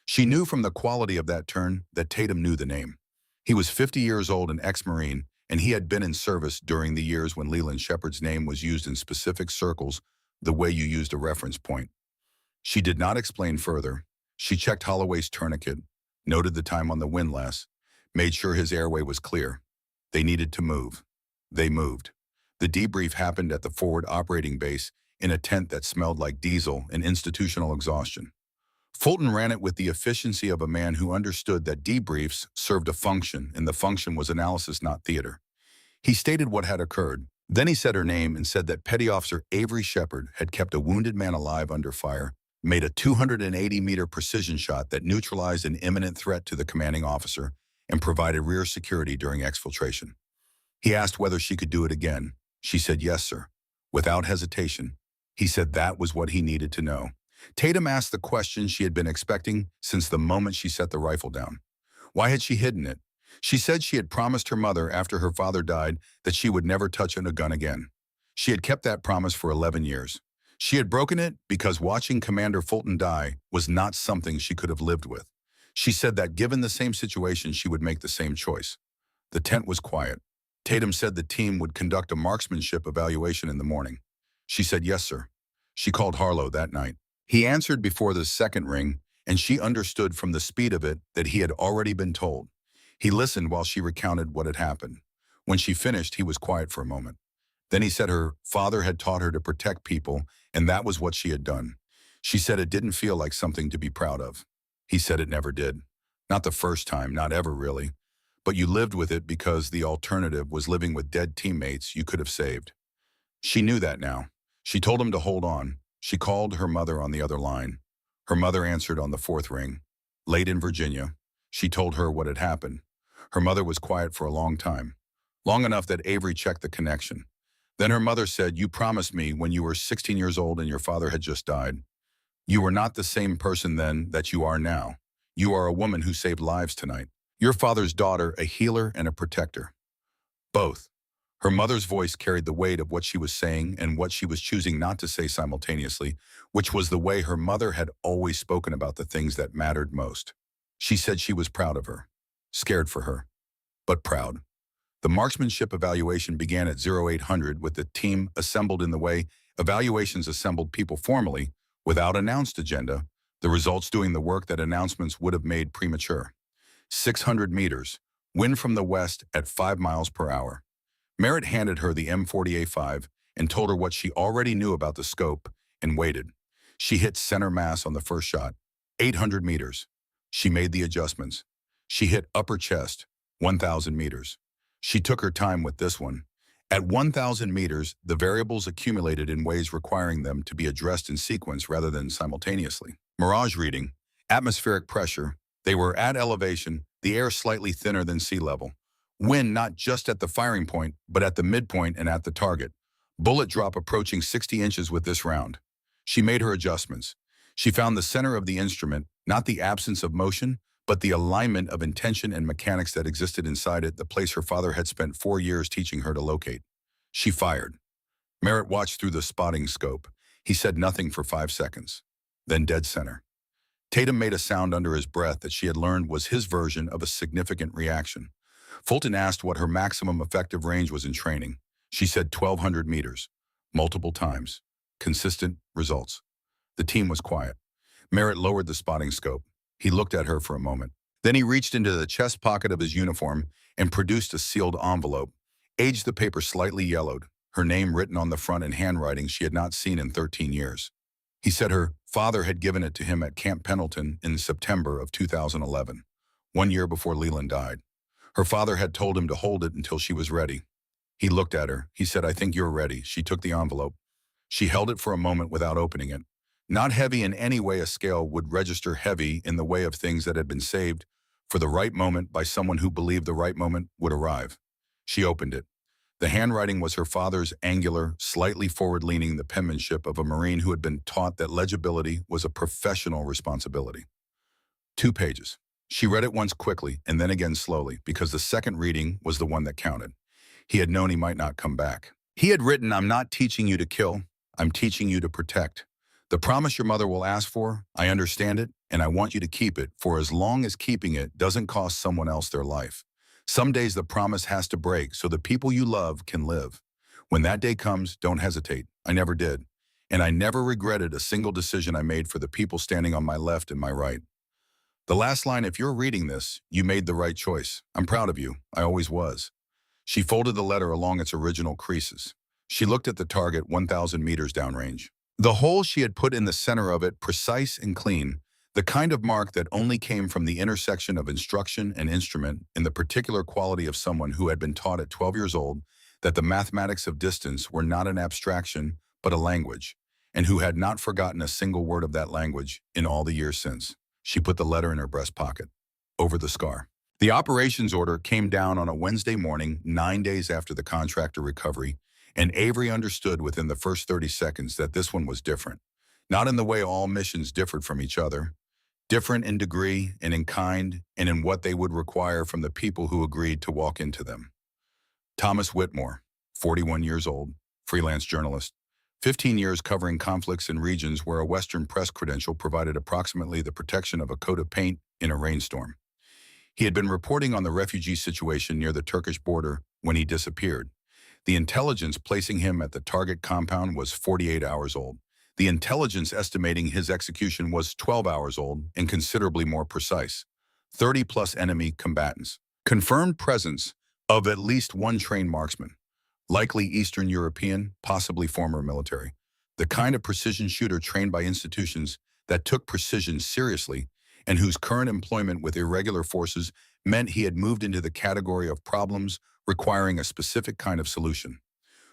She knew from the quality of that turn that Tatum knew the name. He was 50 years old, an ex-Marine, and he had been in service during the years when Leland Shepard's name was used in specific circles the way you used a reference point. She did not explain further. She checked Holloway's tourniquet, noted the time on the windlass, made sure his airway was clear. They needed to move. They moved. The debrief happened at the forward operating base in a tent that smelled like diesel and institutional exhaustion. Fulton ran it with the efficiency of a man who understood that debriefs served a function, and the function was analysis, not theater. He stated what had occurred. Then he said her name and said that Petty Officer Avery Shepard had kept a wounded man alive under fire, made a 280-meter precision shot that neutralized an imminent threat to the commanding officer, and provided rear security during exfiltration. He asked whether she could do it again. She said, yes, sir. Without hesitation, he said that was what he needed to know. Tatum asked the question she had been expecting since the moment she set the rifle down. Why had she hidden it? She said she had promised her mother after her father died that she would never touch a gun again. She had kept that promise for 11 years. She had broken it because watching Commander Fulton die was not something she could have lived with. She said that given the same situation, she would make the same choice. The tent was quiet. Tatum said the team would conduct a marksmanship evaluation in the morning. She said, yes, sir. She called Harlow that night. He answered before the second ring, and she understood from the speed of it that he had already been told. He listened while she recounted what had happened. When she finished, he was quiet for a moment. Then he said her father had taught her to protect people, and that was what she had done. She said it didn't feel like something to be proud of. He said it never did. Not the first time, not ever really. But you lived with it because the alternative was living with dead teammates you could have saved. She knew that now. She told him to hold on. She called her mother on the other line. Her mother answered on the fourth ring. Late in Virginia, she told her what had happened. Her mother was quiet for a long time, long enough that Avery checked the connection. Then her mother said, you promised me when you were 16 years old and your father had just died. You were not the same person then that you are now. You are a woman who saved lives tonight. Your father's daughter, a healer and a protector. Both. Her mother's voice carried the weight of what she was saying and what she was choosing not to say simultaneously, which was the way her mother had always spoken about the things that mattered most. She said she was proud of her, scared for her, but proud. The marksmanship evaluation began at 0800 with the team assembled in the way evaluations assembled people formally, without announced agenda, the results doing the work that announcements would have made premature. 600 meters, wind from the west at 5 miles per hour. Merritt handed her the M40A5 and told her what she already knew about the scope and waited. She hit center mass on the first shot, 800 meters. She made the adjustments. She hit upper chest, 1,000 meters. She took her time with this one. At 1,000 meters, the variables accumulated in ways requiring them to be addressed in sequence rather than simultaneously. Mirage reading, atmospheric pressure. They were at elevation, the air slightly thinner than sea level. Wind not just at the firing point, but at the midpoint and at the target. Bullet drop approaching 60 inches with this round. She made her adjustments. She found the center of the instrument, not the absence of motion, but the alignment of intention and mechanics that existed inside it, the place her father had spent 4 years teaching her to locate. She fired. Merritt watched through the spotting scope. He said nothing for 5 seconds. Then dead center. Tatum made a sound under his breath that she had learned was his version of a significant reaction. Fulton asked what her maximum effective range was in training. She said 1,200 meters. Multiple times. Consistent results. The team was quiet. Merritt lowered the spotting scope. He looked at her for a moment. Then he reached into the chest pocket of his uniform and produced a sealed envelope. Aged, the paper slightly yellowed, her name written on the front in handwriting she had not seen in 13 years. He said her father had given it to him at Camp Pendleton in September of 2011, 1 year before Leland died. Her father had told him to hold it until she was ready. He looked at her. He said, "I think you're ready." She took the envelope. She held it for a moment without opening it. Not heavy in any way a scale would register heavy in the way of things that had been saved for the right moment by someone who believed the right moment would arrive. She opened it. The handwriting was her father's, angular, slightly forward-leaning, the penmanship of a Marine who had been taught that legibility was a professional responsibility. 2 pages. She read it once quickly and then again slowly because the second reading was the one that counted. He had known he might not come back. He had written, "I'm not teaching you to kill. I'm teaching you to protect. The promise your mother will ask for, I understand it, and I want you to keep it for as long as keeping it doesn't cost someone else their life. Some days the promise has to break so the people you love can live. When that day comes, don't hesitate. I never did. And I never regretted a single decision I made for the people standing on my left and my right." The last line, "If you're reading this, you made the right choice. I'm proud of you. I always was." She folded the letter along its original creases. She looked at the target 1,000 meters downrange. The hole she had put in the center of it, precise and clean, the kind of mark that only came from the intersection of instruction and instrument in the particular quality of someone who had been taught at 12 years old that the mathematics of distance were not an abstraction, but a language, and who had not forgotten a single word of that language in all the years since. She put the letter in her breast pocket, over the scar. The operations order came down on a Wednesday morning, 9 days after the contractor recovery, and Avery understood within the first 30 seconds that this one was different. Not in the way all missions differed from each other, different in degree and in kind and in what they would require from the people who agreed to walk into them. Thomas Whitmore, 41 years old, freelance journalist, 15 years covering conflicts in regions where a Western press credential provided approximately the protection of a coat of paint in a rainstorm. He had been reporting on the refugee situation near the Turkish border when he disappeared. The intelligence placing him at the target compound was 48 hours old. The intelligence estimating his execution was 12 hours old and considerably more precise. 30-plus enemy combatants. Confirmed presence of at least one trained marksman. Likely Eastern European, possibly former military. The kind of precision shooter trained by institutions that took precision seriously and whose current employment with irregular forces meant he had moved into the category of problems requiring a specific kind of solution.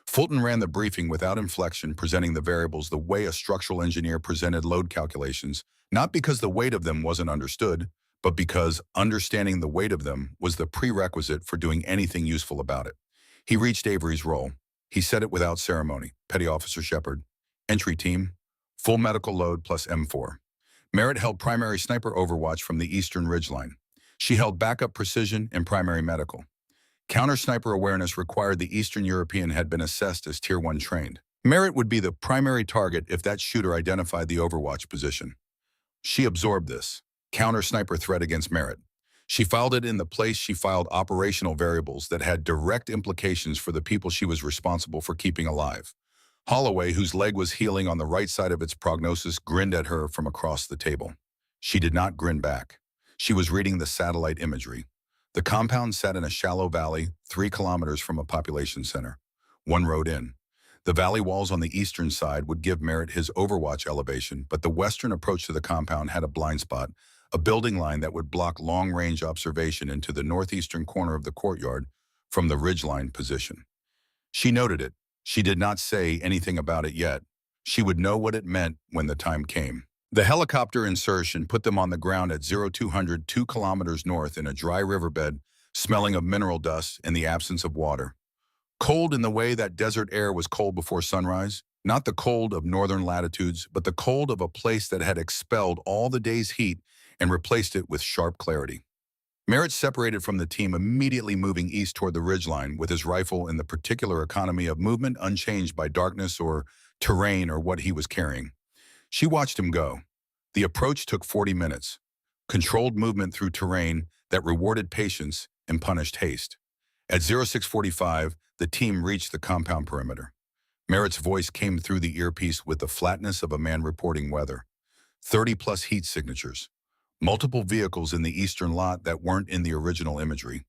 Fulton ran the briefing without inflection, presenting the variables the way a structural engineer presented load calculations, not because the weight of them wasn't understood, but because understanding the weight of them was the prerequisite for doing anything useful about it. He reached Avery's role. He said it without ceremony. Petty Officer Shepard. Entry team. Full medical load plus M4. Merritt held primary sniper overwatch from the eastern ridgeline. She held backup precision and primary medical. Counter-sniper awareness required the Eastern European had been assessed as Tier 1 trained. Merritt would be the primary target if that shooter identified the overwatch position. She absorbed this counter-sniper threat against Merritt. She filed it in the place she filed operational variables that had direct implications for the people she was responsible for keeping alive. Holloway, whose leg was healing on the right side of its prognosis, grinned at her from across the table. She did not grin back. She was reading the satellite imagery. The compound sat in a shallow valley, 3 kilometers from a population center. One road in. The valley walls on the eastern side would give Merritt his overwatch elevation, but the western approach to the compound had a blind spot, a building line that would block long-range observation into the northeastern corner of the courtyard from the ridgeline position. She noted it. She did not say anything about it yet. She would know what it meant when the time came. The helicopter insertion put them on the ground at 0200 2 kilometers north in a dry riverbed, smelling of mineral dust and the absence of water. Cold in the way that desert air was cold before sunrise, not the cold of northern latitudes, but the cold of a place that had expelled all the day's heat and replaced it with sharp clarity. Merritt separated from the team, immediately moving east toward the ridgeline with his rifle in the particular economy of movement unchanged by darkness or terrain or what he was carrying. She watched him go. The approach took 40 minutes, controlled movement through terrain that rewarded patience and punished haste. At 0645, the team reached the compound perimeter. Merritt's voice came through the earpiece with the flatness of a man reporting weather. 30-plus heat signatures. Multiple vehicles in the eastern lot that weren't in the original imagery.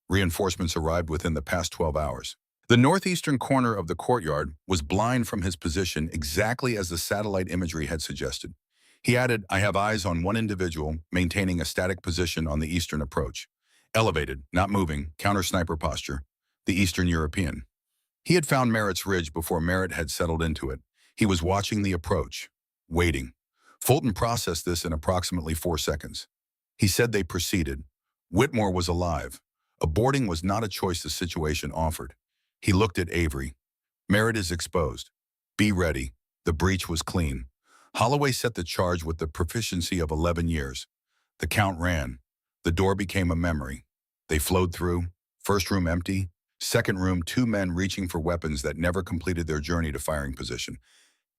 Reinforcements arrived within the past 12 hours. The northeastern corner of the courtyard was blind from his position exactly as the satellite imagery had suggested. He added, "I have eyes on one individual maintaining a static position on the eastern approach. Elevated, not moving, counter-sniper posture, the Eastern European." He had found Merritt's ridge before Merritt had settled into it. He was watching the approach, waiting. Fulton processed this in approximately 4 seconds. He said they proceeded. Whitmore was alive. Aborting was not a choice the situation offered. He looked at Avery. "Merritt is exposed. Be ready." The breach was clean. Holloway set the charge with the proficiency of 11 years. The count ran. The door became a memory. They flowed through. First room empty. Second room, 2 men reaching for weapons that never completed their journey to firing position.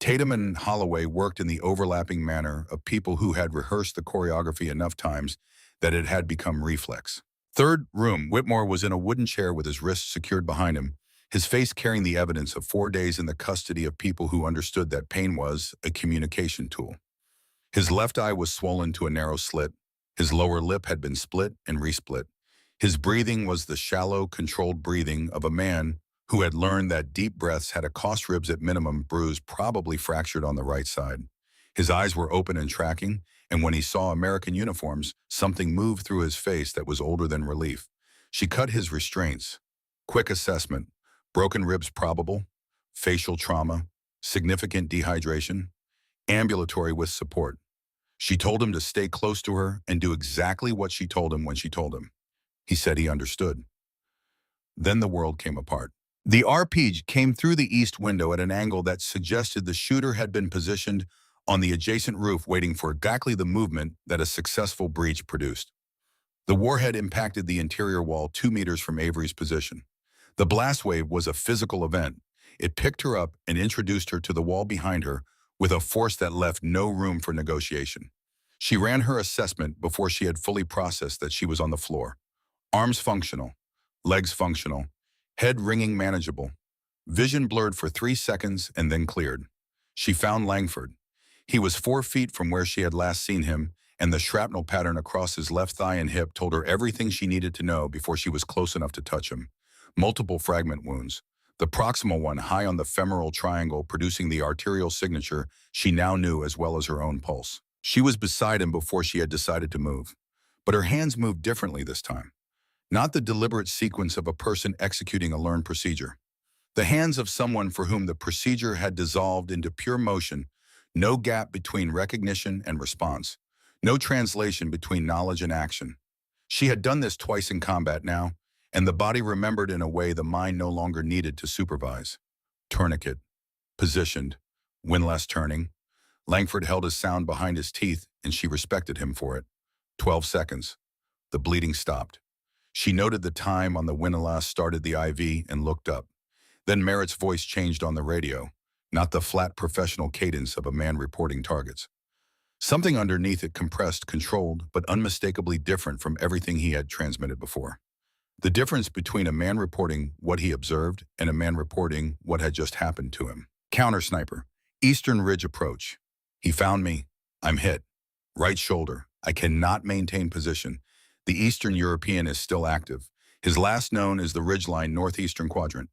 Tatum and Holloway worked in the overlapping manner of people who had rehearsed the choreography enough times that it had become reflex. Third room, Whitmore was in a wooden chair with his wrists secured behind him, his face carrying the evidence of 4 days in the custody of people who understood that pain was a communication tool. His left eye was swollen to a narrow slit. His lower lip had been split and resplit. His breathing was the shallow, controlled breathing of a man who had learned that deep breaths had a cost ribs at minimum bruised, probably fractured on the right side. His eyes were open and tracking, and when he saw American uniforms, something moved through his face that was older than relief. She cut his restraints. Quick assessment. Broken ribs probable. Facial trauma. Significant dehydration. Ambulatory with support. She told him to stay close to her and do exactly what she told him when she told him. He said he understood. Then the world came apart. The RPG came through the east window at an angle that suggested the shooter had been positioned on the adjacent roof waiting for exactly the movement that a successful breach produced. The warhead impacted the interior wall 2 meters from Avery's position. The blast wave was a physical event. It picked her up and introduced her to the wall behind her with a force that left no room for negotiation. She ran her assessment before she had fully processed that she was on the floor. Arms functional, legs functional, head ringing manageable. Vision blurred for 3 seconds and then cleared. She found Langford. He was 4 feet from where she had last seen him, and the shrapnel pattern across his left thigh and hip told her everything she needed to know before she was close enough to touch him. Multiple fragment wounds. The proximal one high on the femoral triangle producing the arterial signature she now knew as well as her own pulse. She was beside him before she had decided to move. But her hands moved differently this time. Not the deliberate sequence of a person executing a learned procedure. The hands of someone for whom the procedure had dissolved into pure motion, no gap between recognition and response, no translation between knowledge and action. She had done this twice in combat now, and the body remembered in a way the mind no longer needed to supervise. Tourniquet. Positioned. Windlass turning. Langford held his sound behind his teeth, and she respected him for it. 12 seconds. The bleeding stopped. She noted the time on the windlass, started the IV, and looked up. Then Merritt's voice changed on the radio, not the flat professional cadence of a man reporting targets. Something underneath it compressed, controlled, but unmistakably different from everything he had transmitted before. The difference between a man reporting what he observed and a man reporting what had just happened to him. Counter sniper. Eastern Ridge approach. He found me. I'm hit. Right shoulder. I cannot maintain position. The Eastern European is still active. His last known is the ridgeline northeastern quadrant.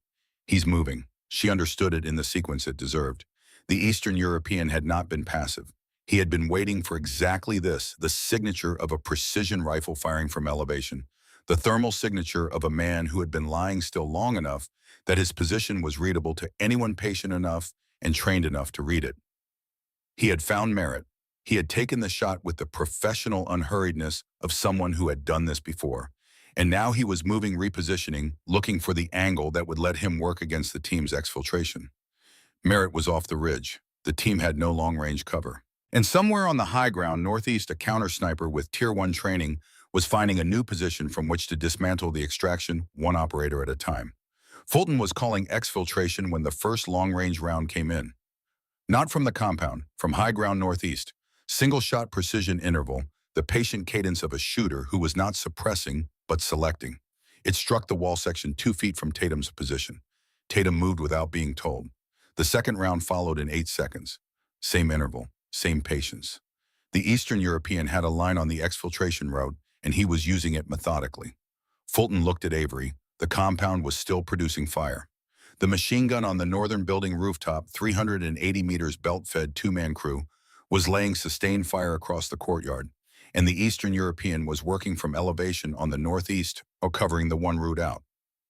He's moving. She understood it in the sequence it deserved. The Eastern European had not been passive. He had been waiting for exactly this, the signature of a precision rifle firing from elevation, the thermal signature of a man who had been lying still long enough that his position was readable to anyone patient enough and trained enough to read it. He had found Merritt. He had taken the shot with the professional unhurriedness of someone who had done this before. And now he was moving, repositioning, looking for the angle that would let him work against the team's exfiltration. Merritt was off the ridge. The team had no long-range cover. And somewhere on the high ground northeast, a counter-sniper with Tier 1 training was finding a new position from which to dismantle the extraction, one operator at a time. Fulton was calling exfiltration when the first long-range round came in. Not from the compound, from high ground northeast. Single-shot precision interval, the patient cadence of a shooter who was not suppressing, but selecting. It struck the wall section 2 feet from Tatum's position. Tatum moved without being told. The second round followed in 8 seconds. Same interval, same patience. The Eastern European had a line on the exfiltration route, and he was using it methodically. Fulton looked at Avery. The compound was still producing fire. The machine gun on the northern building rooftop, 380 meters belt-fed 2-man crew, was laying sustained fire across the courtyard, and the Eastern European was working from elevation on the northeast or covering the one route out.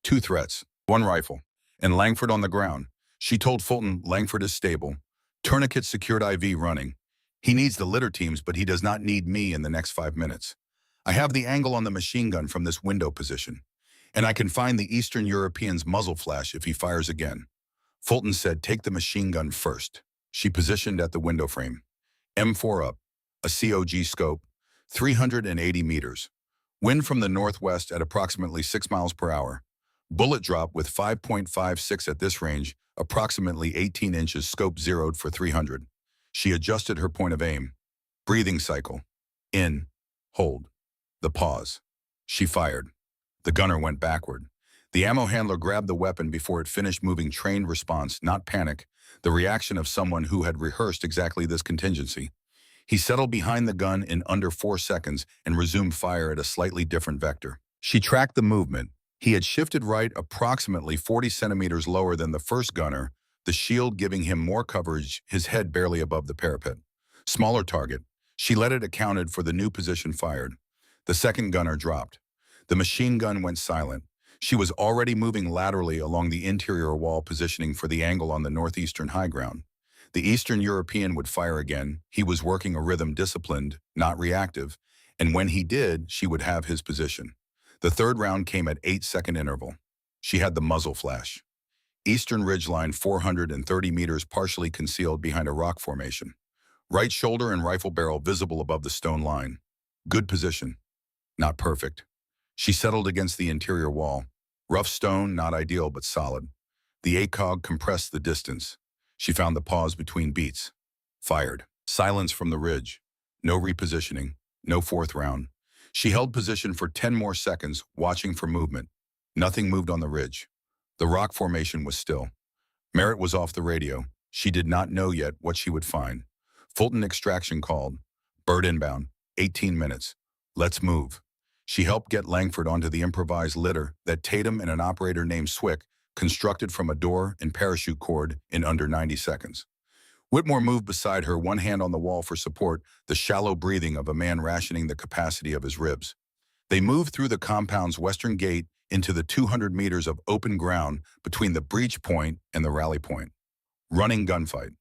2 threats, 1 rifle, and Langford on the ground. She told Fulton Langford is stable. Tourniquet secured IV running. He needs the litter teams, but he does not need me in the next 5 minutes. I have the angle on the machine gun from this window position, and I can find the Eastern European's muzzle flash if he fires again. Fulton said, take the machine gun first. She positioned at the window frame. M4 up, a COG scope, 380 meters. Wind from the northwest at approximately 6 miles per hour. Bullet drop with 5.56 at this range, approximately 18 inches, scope zeroed for 300. She adjusted her point of aim. Breathing cycle. In. Hold. The pause. She fired. The gunner went backward. The ammo handler grabbed the weapon before it finished moving. Trained response, not panic, the reaction of someone who had rehearsed exactly this contingency. He settled behind the gun in under 4 seconds and resumed fire at a slightly different vector. She tracked the movement. He had shifted right approximately 40 centimeters lower than the first gunner, the shield giving him more coverage, his head barely above the parapet. Smaller target. She let it accounted for the new position fired. The second gunner dropped. The machine gun went silent. She was already moving laterally along the interior wall, positioning for the angle on the northeastern high ground. The Eastern European would fire again. He was working a rhythm, disciplined, not reactive, and when he did, she would have his position. The third round came at 8-second interval. She had the muzzle flash. Eastern ridgeline, 430 meters, partially concealed behind a rock formation. Right shoulder and rifle barrel visible above the stone line. Good position. Not perfect. She settled against the interior wall. Rough stone, not ideal, but solid. The ACOG compressed the distance. She found the pause between beats. Fired. Silence from the ridge. No repositioning. No fourth round. She held position for 10 more seconds, watching for movement. Nothing moved on the ridge. The rock formation was still. Merritt was off the radio. She did not know yet what she would find. Fulton extraction called. Bird inbound. 18 minutes. Let's move. She helped get Langford onto the improvised litter that Tatum and an operator named Swick constructed from a door and parachute cord in under 90 seconds. Whitmore moved beside her, one hand on the wall for support, the shallow breathing of a man rationing the capacity of his ribs. They moved through the compound's western gate into the 200 meters of open ground between the breach point and the rally point. Running gunfight.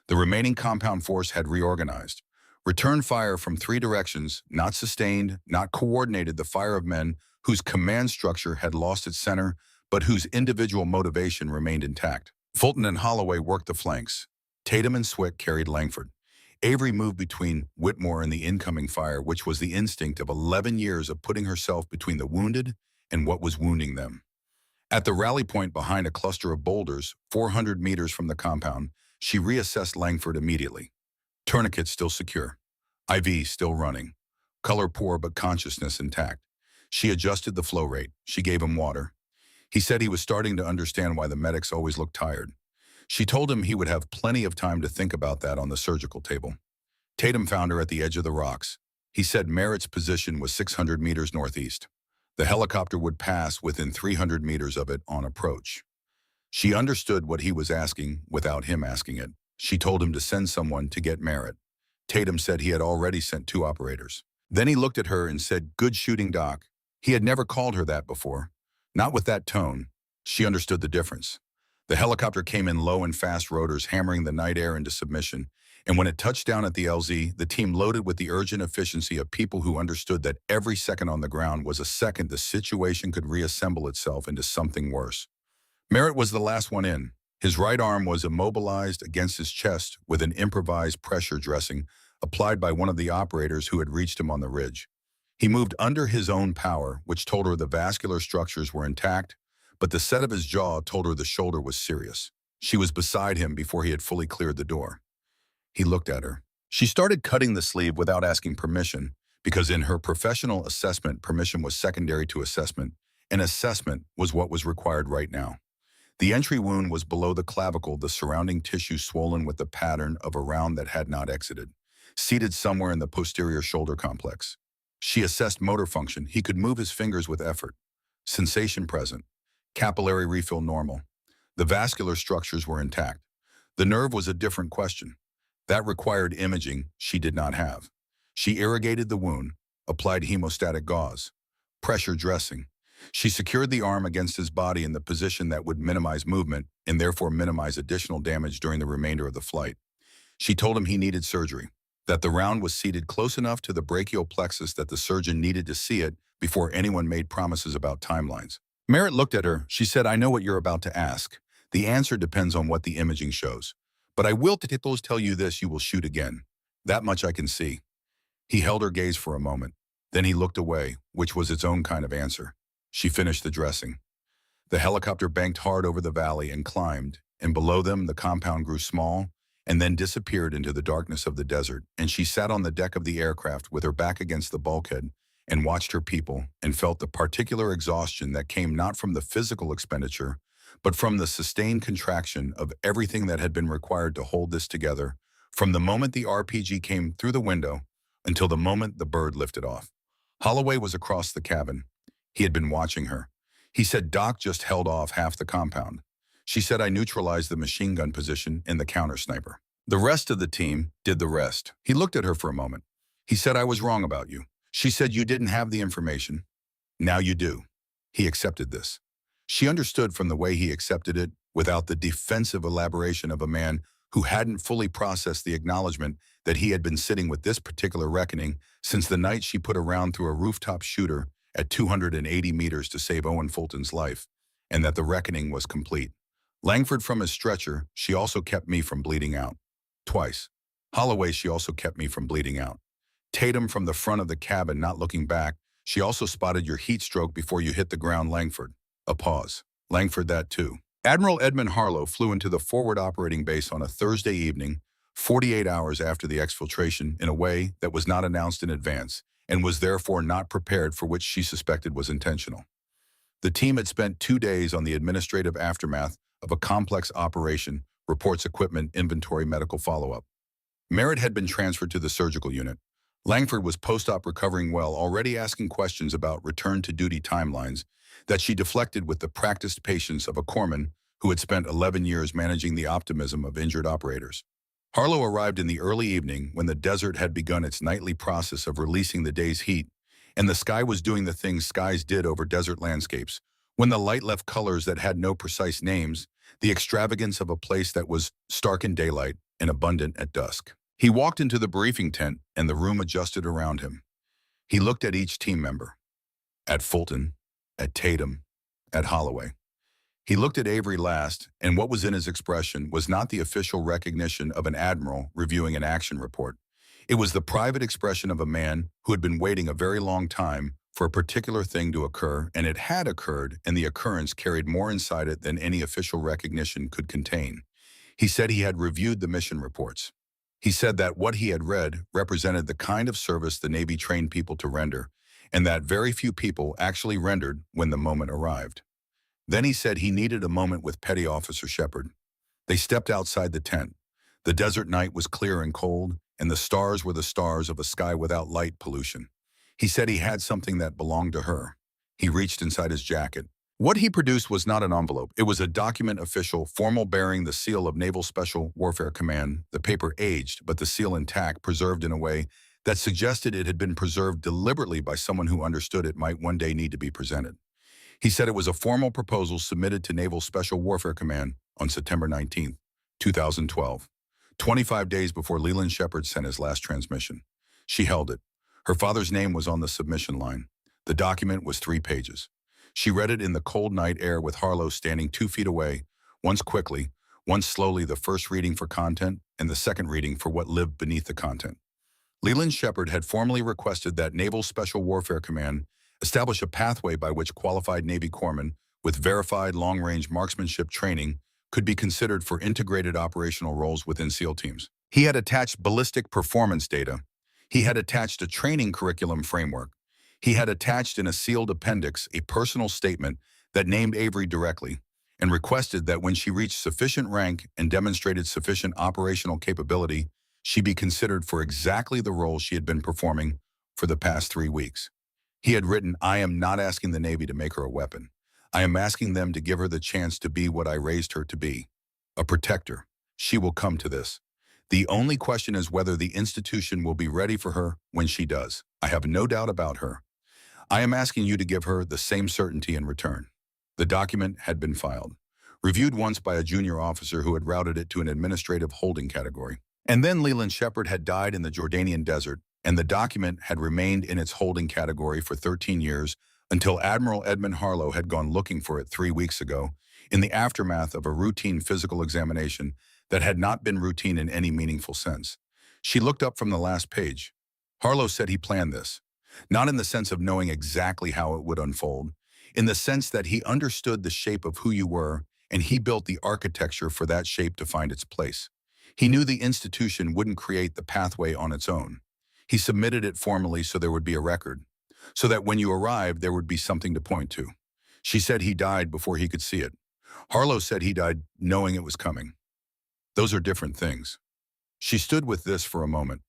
The remaining compound force had reorganized. Return fire from 3 directions, not sustained, not coordinated, the fire of men whose command structure had lost its center, but whose individual motivation remained intact. Fulton and Holloway worked the flanks. Tatum and Swick carried Langford. Avery moved between Whitmore and the incoming fire, which was the instinct of 11 years of putting herself between the wounded and what was wounding them. At the rally point behind a cluster of boulders, 400 meters from the compound, she reassessed Langford immediately. Tourniquet still secure. IV still running. Color poor but consciousness intact. She adjusted the flow rate. She gave him water. He said he was starting to understand why the medics always looked tired. She told him he would have plenty of time to think about that on the surgical table. Tatum found her at the edge of the rocks. He said Merritt's position was 600 meters northeast. The helicopter would pass within 300 meters of it on approach. She understood what he was asking without him asking it. She told him to send someone to get Merritt. Tatum said he had already sent 2 operators. Then he looked at her and said, "Good shooting, Doc." He had never called her that before. Not with that tone. She understood the difference. The helicopter came in low and fast rotors, hammering the night air into submission, and when it touched down at the LZ, the team loaded with the urgent efficiency of people who understood that every second on the ground was a second the situation could reassemble itself into something worse. Merritt was the last one in. His right arm was immobilized against his chest with an improvised pressure dressing applied by one of the operators who had reached him on the ridge. He moved under his own power, which told her the vascular structures were intact, but the set of his jaw told her the shoulder was serious. She was beside him before he had fully cleared the door. He looked at her. She started cutting the sleeve without asking permission, because in her professional assessment, permission was secondary to assessment, and assessment was what was required right now. The entry wound was below the clavicle, the surrounding tissue swollen with the pattern of a round that had not exited, seated somewhere in the posterior shoulder complex. She assessed motor function. He could move his fingers with effort. Sensation present. Capillary refill normal. The vascular structures were intact. The nerve was a different question. That required imaging she did not have. She irrigated the wound, applied hemostatic gauze, pressure dressing. She secured the arm against his body in the position that would minimize movement and therefore minimize additional damage during the remainder of the flight. She told him he needed surgery, that the round was seated close enough to the brachial plexus that the surgeon needed to see it before anyone made promises about timelines. Merritt looked at her. She said, "I know what you're about to ask. The answer depends on what the imaging shows. But I will tell you this, you will shoot again. That much I can see." He held her gaze for a moment. Then he looked away, which was its own kind of answer. She finished the dressing. The helicopter banked hard over the valley and climbed, and below them the compound grew small and then disappeared into the darkness of the desert, and she sat on the deck of the aircraft with her back against the bulkhead and watched her people and felt the particular exhaustion that came not from the physical expenditure, but from the sustained contraction of everything that had been required to hold this together, from the moment the RPG came through the window until the moment the bird lifted off. Holloway was across the cabin. He had been watching her. He said Doc just held off half the compound. She said I neutralized the machine gun position and the counter sniper. The rest of the team did the rest. He looked at her for a moment. He said I was wrong about you. She said you didn't have the information. Now you do. He accepted this. She understood from the way he accepted it, without the defensive elaboration of a man who hadn't fully processed the acknowledgement that he had been sitting with this particular reckoning since the night she put a round through a rooftop shooter at 280 meters to save Owen Fulton's life, and that the reckoning was complete. Langford from his stretcher, she also kept me from bleeding out. Twice. Holloway, she also kept me from bleeding out. Tatum from the front of the cabin, not looking back, she also spotted your heat stroke before you hit the ground, Langford. A pause. Langford, that too. Admiral Edmund Harlow flew into the forward operating base on a Thursday evening, 48 hours after the exfiltration, in a way that was not announced in advance, and was therefore not prepared, for which she suspected was intentional. The team had spent 2 days on the administrative aftermath of a complex operation, reports equipment, inventory, medical follow-up. Merritt had been transferred to the surgical unit. Langford was post-op recovering well, already asking questions about return-to-duty timelines that she deflected with the practiced patience of a corpsman who had spent 11 years managing the optimism of injured operators. Harlow arrived in the early evening when the desert had begun its nightly process of releasing the day's heat, and the sky was doing the things skies did over desert landscapes, when the light left colors that had no precise names, the extravagance of a place that was stark in daylight and abundant at dusk. He walked into the briefing tent, and the room adjusted around him. He looked at each team member, at Fulton, at Tatum, at Holloway. He looked at Avery last, and what was in his expression was not the official recognition of an admiral reviewing an action report. It was the private expression of a man who had been waiting a very long time for a particular thing to occur, and it had occurred, and the occurrence carried more inside it than any official recognition could contain. He said he had reviewed the mission reports. He said that what he had read represented the kind of service the Navy trained people to render, and that very few people actually rendered when the moment arrived. Then he said he needed a moment with Petty Officer Shepard. They stepped outside the tent. The desert night was clear and cold, and the stars were the stars of a sky without light pollution. He said he had something that belonged to her. He reached inside his jacket. What he produced was not an envelope. It was a document official, formal, bearing the seal of Naval Special Warfare Command, the paper aged, but the seal intact, preserved in a way that suggested it had been preserved deliberately by someone who understood it might one day need to be presented. He said it was a formal proposal submitted to Naval Special Warfare Command on September 19, 2012, 25 days before Leland Shepard sent his last transmission. She held it. Her father's name was on the submission line. The document was 3 pages. She read it in the cold night air with Harlow standing 2 feet away, once quickly, once slowly, the first reading for content and the second reading for what lived beneath the content. Leland Shepard had formally requested that Naval Special Warfare Command establish a pathway by which qualified Navy corpsmen with verified long-range marksmanship training could be considered for integrated operational roles within SEAL teams. He had attached ballistic performance data. He had attached a training curriculum framework. He had attached in a sealed appendix a personal statement that named Avery directly and requested that when she reached sufficient rank and demonstrated sufficient operational capability, she be considered for exactly the role she had been performing for the past 3 weeks. He had written, "I am not asking the Navy to make her a weapon. I am asking them to give her the chance to be what I raised her to be, a protector. She will come to this. The only question is whether the institution will be ready for her when she does. I have no doubt about her. I am asking you to give her the same certainty in return." The document had been filed, reviewed once by a junior officer who had routed it to an administrative holding category. And then Leland Shepard had died in the Jordanian desert, and the document had remained in its holding category for 13 years until Admiral Edmund Harlow had gone looking for it 3 weeks ago in the aftermath of a routine physical examination that had not been routine in any meaningful sense. She looked up from the last page. Harlow said he planned this, not in the sense of knowing exactly how it would unfold, in the sense that he understood the shape of who you were, and he built the architecture for that shape to find its place. He knew the institution wouldn't create the pathway on its own. He submitted it formally so there would be a record, so that when you arrived, there would be something to point to. She said he died before he could see it. Harlow said he died knowing it was coming. Those are different things. She stood with this for a moment.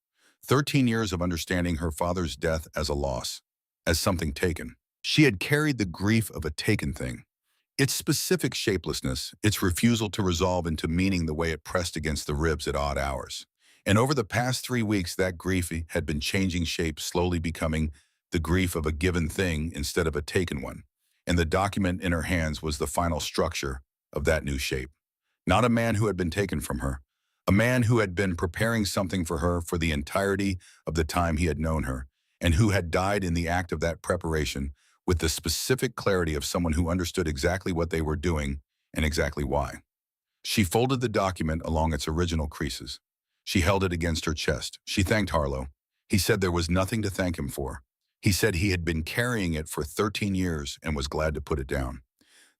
13 years of understanding her father's death as a loss, as something taken. She had carried the grief of a taken thing. Its specific shapelessness, its refusal to resolve into meaning the way it pressed against the ribs at odd hours. And over the past 3 weeks, that grief had been changing shape, slowly becoming the grief of a given thing instead of a taken one. And the document in her hands was the final structure of that new shape. Not a man who had been taken from her, a man who had been preparing something for her for the entirety of the time he had known her, and who had died in the act of that preparation with the specific clarity of someone who understood exactly what they were doing and exactly why. She folded the document along its original creases. She held it against her chest. She thanked Harlow. He said there was nothing to thank him for. He said he had been carrying it for 13 years and was glad to put it down.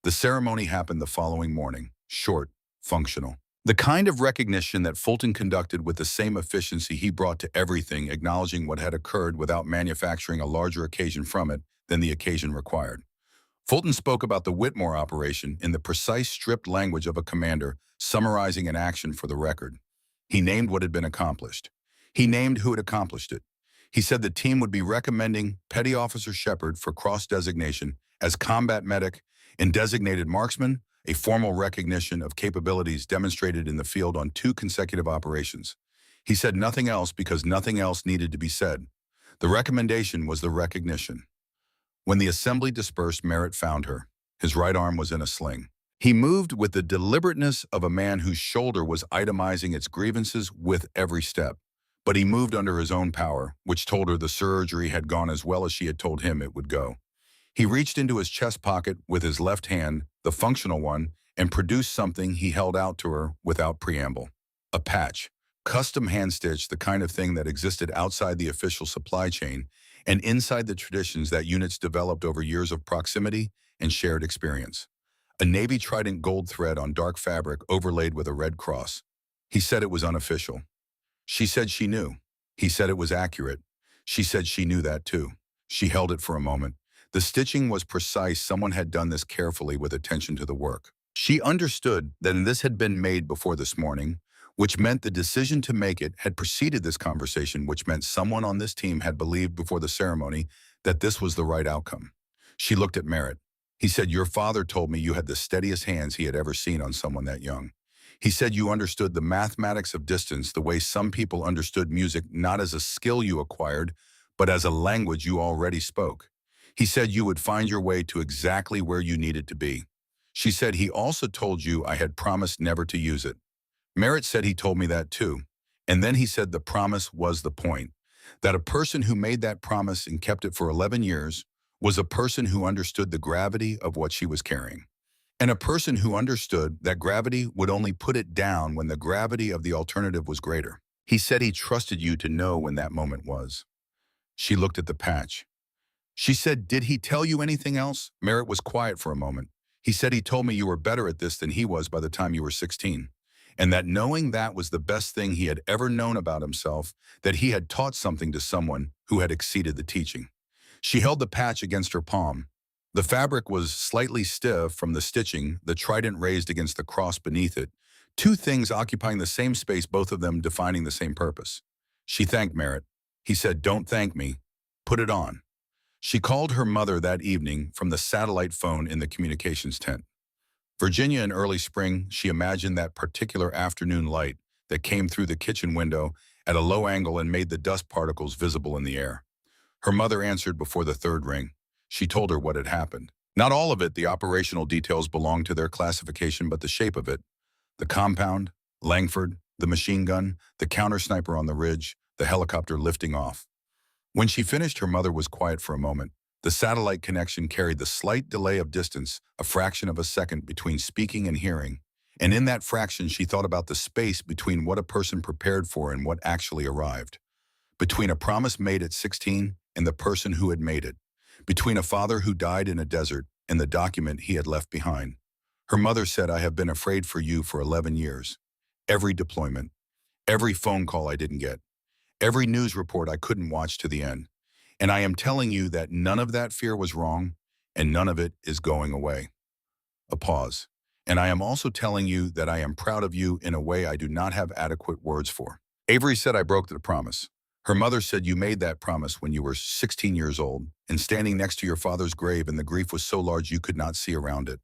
The ceremony happened the following morning, short, functional. The kind of recognition that Fulton conducted with the same efficiency he brought to everything, acknowledging what had occurred without manufacturing a larger occasion from it than the occasion required. Fulton spoke about the Whitmore operation in the precise, stripped language of a commander, summarizing an action for the record. He named what had been accomplished. He named who had accomplished it. He said the team would be recommending Petty Officer Shepard for cross-designation as combat medic and designated marksman, a formal recognition of capabilities demonstrated in the field on 2 consecutive operations. He said nothing else because nothing else needed to be said. The recommendation was the recognition. When the assembly dispersed, Merritt found her. His right arm was in a sling. He moved with the deliberateness of a man whose shoulder was itemizing its grievances with every step. But he moved under his own power, which told her the surgery had gone as well as she had told him it would go. He reached into his chest pocket with his left hand, the functional one, and produced something he held out to her without preamble. A patch. Custom hand-stitched, the kind of thing that existed outside the official supply chain and inside the traditions that units developed over years of proximity and shared experience. A navy trident gold thread on dark fabric overlaid with a red cross. He said it was unofficial. She said she knew. He said it was accurate. She said she knew that too. She held it for a moment. The stitching was precise. Someone had done this carefully with attention to the work. She understood that this had been made before this morning, which meant the decision to make it had preceded this conversation, which meant someone on this team had believed before the ceremony that this was the right outcome. She looked at Merritt. He said, "Your father told me you had the steadiest hands he had ever seen on someone that young. He said you understood the mathematics of distance the way some people understood music, not as a skill you acquired, but as a language you already spoke. He said you would find your way to exactly where you needed to be." She said he also told you I had promised never to use it. Merritt said he told me that too. And then he said the promise was the point, that a person who made that promise and kept it for 11 years was a person who understood the gravity of what she was carrying. And a person who understood that gravity would only put it down when the gravity of the alternative was greater. He said he trusted you to know when that moment was. She looked at the patch. She said, "Did he tell you anything else?" Merritt was quiet for a moment. He said he told me you were better at this than he was by the time you were 16. And that knowing that was the best thing he had ever known about himself, that he had taught something to someone who had exceeded the teaching. She held the patch against her palm. The fabric was slightly stiff from the stitching, the trident raised against the cross beneath it, two things occupying the same space, both of them defining the same purpose. She thanked Merritt. He said, "Don't thank me. Put it on." She called her mother that evening from the satellite phone in the communications tent. Virginia in early spring, she imagined that particular afternoon light that came through the kitchen window at a low angle and made the dust particles visible in the air. Her mother answered before the third ring. She told her what had happened. Not all of it, the operational details belonged to their classification, but the shape of it. The compound, Langford, the machine gun, the counter sniper on the ridge, the helicopter lifting off. When she finished, her mother was quiet for a moment. The satellite connection carried the slight delay of distance, a fraction of a second between speaking and hearing. And in that fraction, she thought about the space between what a person prepared for and what actually arrived. Between a promise made at 16 and the person who had made it. Between a father who died in a desert and the document he had left behind. Her mother said, "I have been afraid for you for 11 years. Every deployment, every phone call I didn't get, every news report I couldn't watch to the end. And I am telling you that none of that fear was wrong, and none of it is going away." A pause. "And I am also telling you that I am proud of you in a way I do not have adequate words for." Avery said, "I broke the promise." Her mother said, "You made that promise when you were 16 years old, and standing next to your father's grave, and the grief was so large you could not see around it.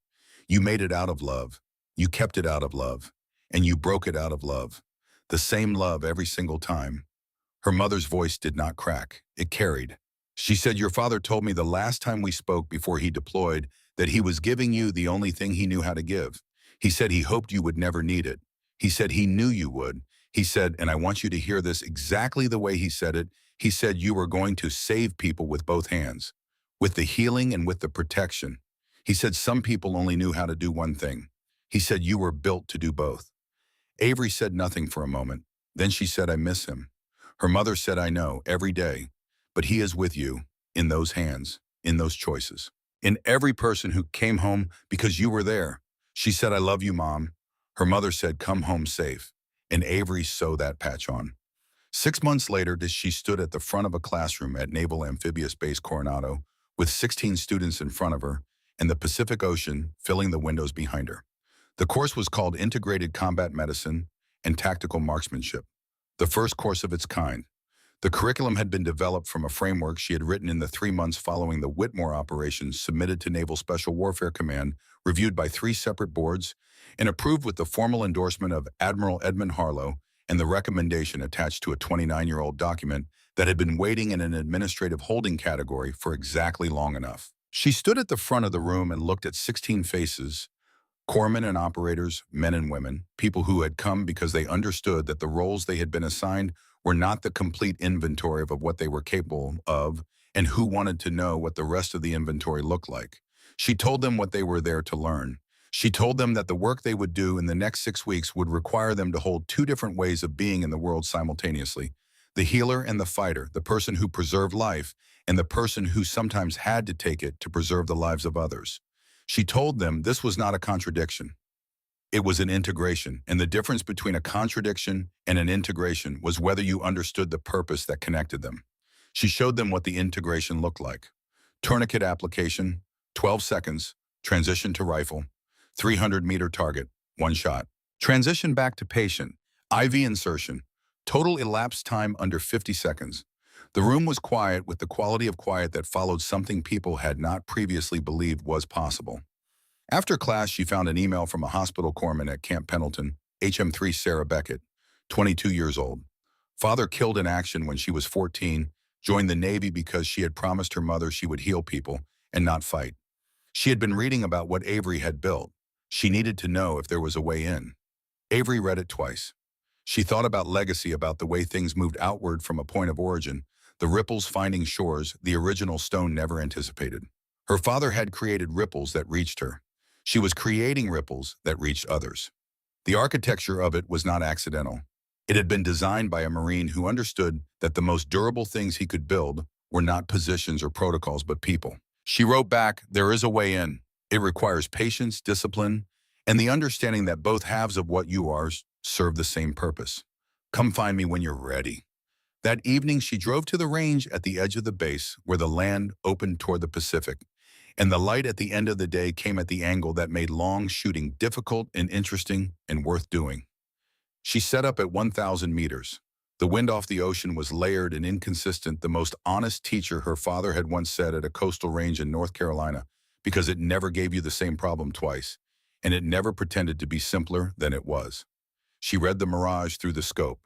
You made it out of love. You kept it out of love. And you broke it out of love. The same love every single time." Her mother's voice did not crack. It carried. She said, "Your father told me the last time we spoke before he deployed that he was giving you the only thing he knew how to give. He said he hoped you would never need it. He said he knew you would. He said, and I want you to hear this exactly the way he said it, he said you were going to save people with both hands, with the healing and with the protection. He said some people only knew how to do one thing. He said you were built to do both." Avery said nothing for a moment. Then she said, "I miss him." Her mother said, "I know, every day. But he is with you, in those hands, in those choices. In every person who came home because you were there." She said, "I love you, Mom." Her mother said, "Come home safe." And Avery sewed that patch on. 6 months later, she stood at the front of a classroom at Naval Amphibious Base Coronado with 16 students in front of her and the Pacific Ocean filling the windows behind her. The course was called Integrated Combat Medicine and Tactical Marksmanship, the first course of its kind. The curriculum had been developed from a framework she had written in the 3 months following the Whitmore operations, submitted to Naval Special Warfare Command, reviewed by 3 separate boards, and approved with the formal endorsement of Admiral Edmund Harlow and the recommendation attached to a 29-year-old document that had been waiting in an administrative holding category for exactly long enough. She stood at the front of the room and looked at 16 faces, corpsmen and operators, men and women, people who had come because they understood that the roles they had been assigned were not the complete inventory of what they were capable of, and who wanted to know what the rest of the inventory looked like. She told them what they were there to learn. She told them that the work they would do in the next 6 weeks would require them to hold two different ways of being in the world simultaneously: the healer and the fighter, the person who preserved life, and the person who sometimes had to take it to preserve the lives of others. She told them this was not a contradiction. It was an integration, and the difference between a contradiction and an integration was whether you understood the purpose that connected them. She showed them what the integration looked like. Tourniquet application, 12 seconds, transition to rifle, 300-meter target, one shot. Transition back to patient, IV insertion, total elapsed time under 50 seconds. The room was quiet with the quality of quiet that followed something people had not previously believed was possible. After class, she found an email from a hospital corpsman at Camp Pendleton, HM3 Sarah Beckett, 22 years old. Father killed in action when she was 14, joined the Navy because she had promised her mother she would heal people and not fight. She had been reading about what Avery had built. She needed to know if there was a way in. Avery read it twice. She thought about legacy, about the way things moved outward from a point of origin, the ripples finding shores the original stone never anticipated. Her father had created ripples that reached her. She was creating ripples that reached others. The architecture of it was not accidental. It had been designed by a Marine who understood that the most durable things he could build were not positions or protocols, but people. She wrote back, "There is a way in. It requires patience, discipline, and the understanding that both halves of what you are serve the same purpose. Come find me when you're ready." That evening, she drove to the range at the edge of the base where the land opened toward the Pacific, and the light at the end of the day came at the angle that made long shooting difficult and interesting and worth doing. She set up at 1,000 meters. The wind off the ocean was layered and inconsistent, the most honest teacher her father had once said at a coastal range in North Carolina, because it never gave you the same problem twice, and it never pretended to be simpler than it was. She read the mirage through the scope.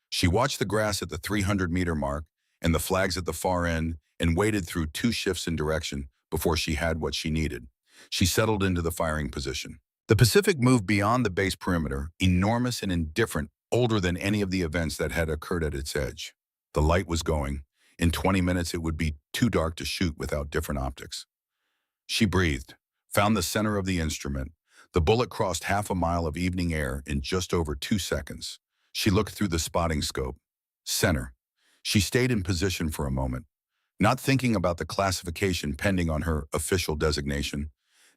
She watched the grass at the 300-meter mark and the flags at the far end and waited through two shifts in direction before she had what she needed. She settled into the firing position. The Pacific moved beyond the base perimeter, enormous and indifferent, older than any of the events that had occurred at its edge. The light was going. In 20 minutes, it would be too dark to shoot without different optics. She breathed, found the center of the instrument. The bullet crossed half a mile of evening air in just over 2 seconds. She looked through the spotting scope. Center. She stayed in position for a moment, not thinking about the classification pending on her official designation,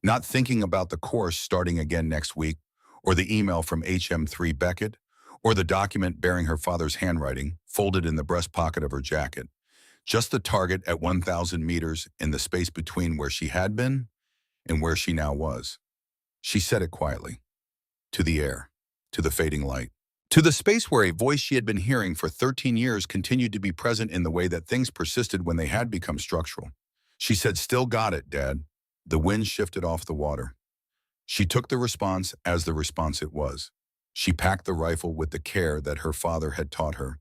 not thinking about the course starting again next week, or the email from HM3 Beckett, or the document bearing her father's handwriting, folded in the breast pocket of her jacket. Just the target at 1,000 meters in the space between where she had been and where she now was. She said it quietly. To the air, to the fading light, to the space where a voice she had been hearing for 13 years continued to be present in the way that things persisted when they had become structural. She said, "Still got it, Dad." The wind shifted off the water. She took the response as the response it was. She packed the rifle with the care that her father had taught her,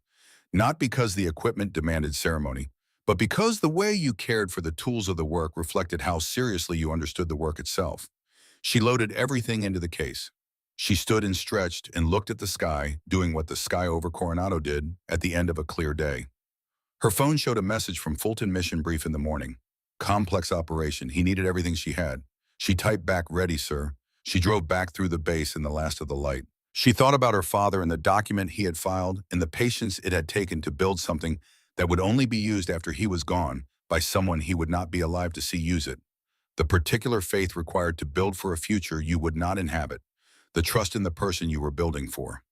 not because the equipment demanded ceremony, but because the way you cared for the tools of the work reflected how seriously you understood the work itself. She loaded everything into the case. She stood and stretched and looked at the sky, doing what the sky over Coronado did at the end of a clear day. Her phone showed a message from Fulton Mission Brief in the morning. Complex operation. He needed everything she had. She typed back, "Ready, sir." She drove back through the base in the last of the light. She thought about her father and the document he had filed and the patience it had taken to build something that would only be used after he was gone by someone he would not be alive to see use it. The particular faith required to build for a future you would not inhabit. The trust in the person you were building for.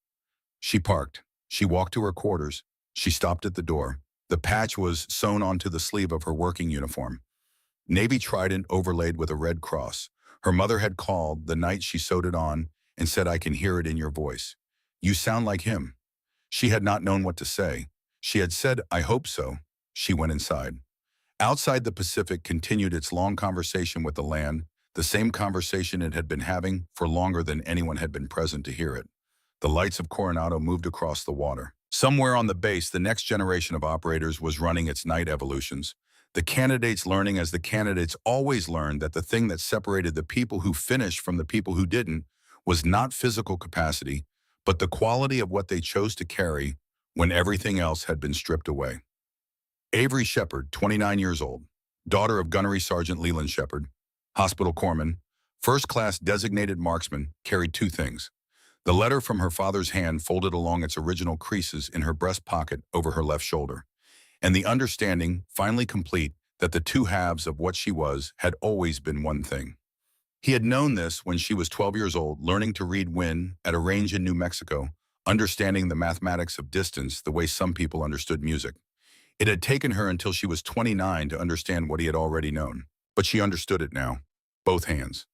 She parked. She walked to her quarters. She stopped at the door. The patch was sewn onto the sleeve of her working uniform. Navy trident overlaid with a red cross. Her mother had called the night she sewed it on and said, "I can hear it in your voice. You sound like him." She had not known what to say. She had said, "I hope so." She went inside. Outside, the Pacific continued its long conversation with the land, the same conversation it had been having for longer than anyone had been present to hear it. The lights of Coronado moved across the water. Somewhere on the base, the next generation of operators was running its night evolutions. The candidates learning as the candidates always learned that the thing that separated the people who finished from the people who didn't was not physical capacity, but the quality of what they chose to carry when everything else had been stripped away. Avery Shepard, 29 years old, daughter of Gunnery Sergeant Leland Shepard, hospital corpsman, first-class designated marksman, carried two things: the letter from her father's hand folded along its original creases in her breast pocket over her left shoulder, and the understanding, finally complete, that the two halves of what she was had always been one thing. He had known this when she was 12 years old, learning to read wind at a range in New Mexico, understanding the mathematics of distance the way some people understood music. It had taken her until she was 29 to understand what he had already known, but she understood it now. Both hands.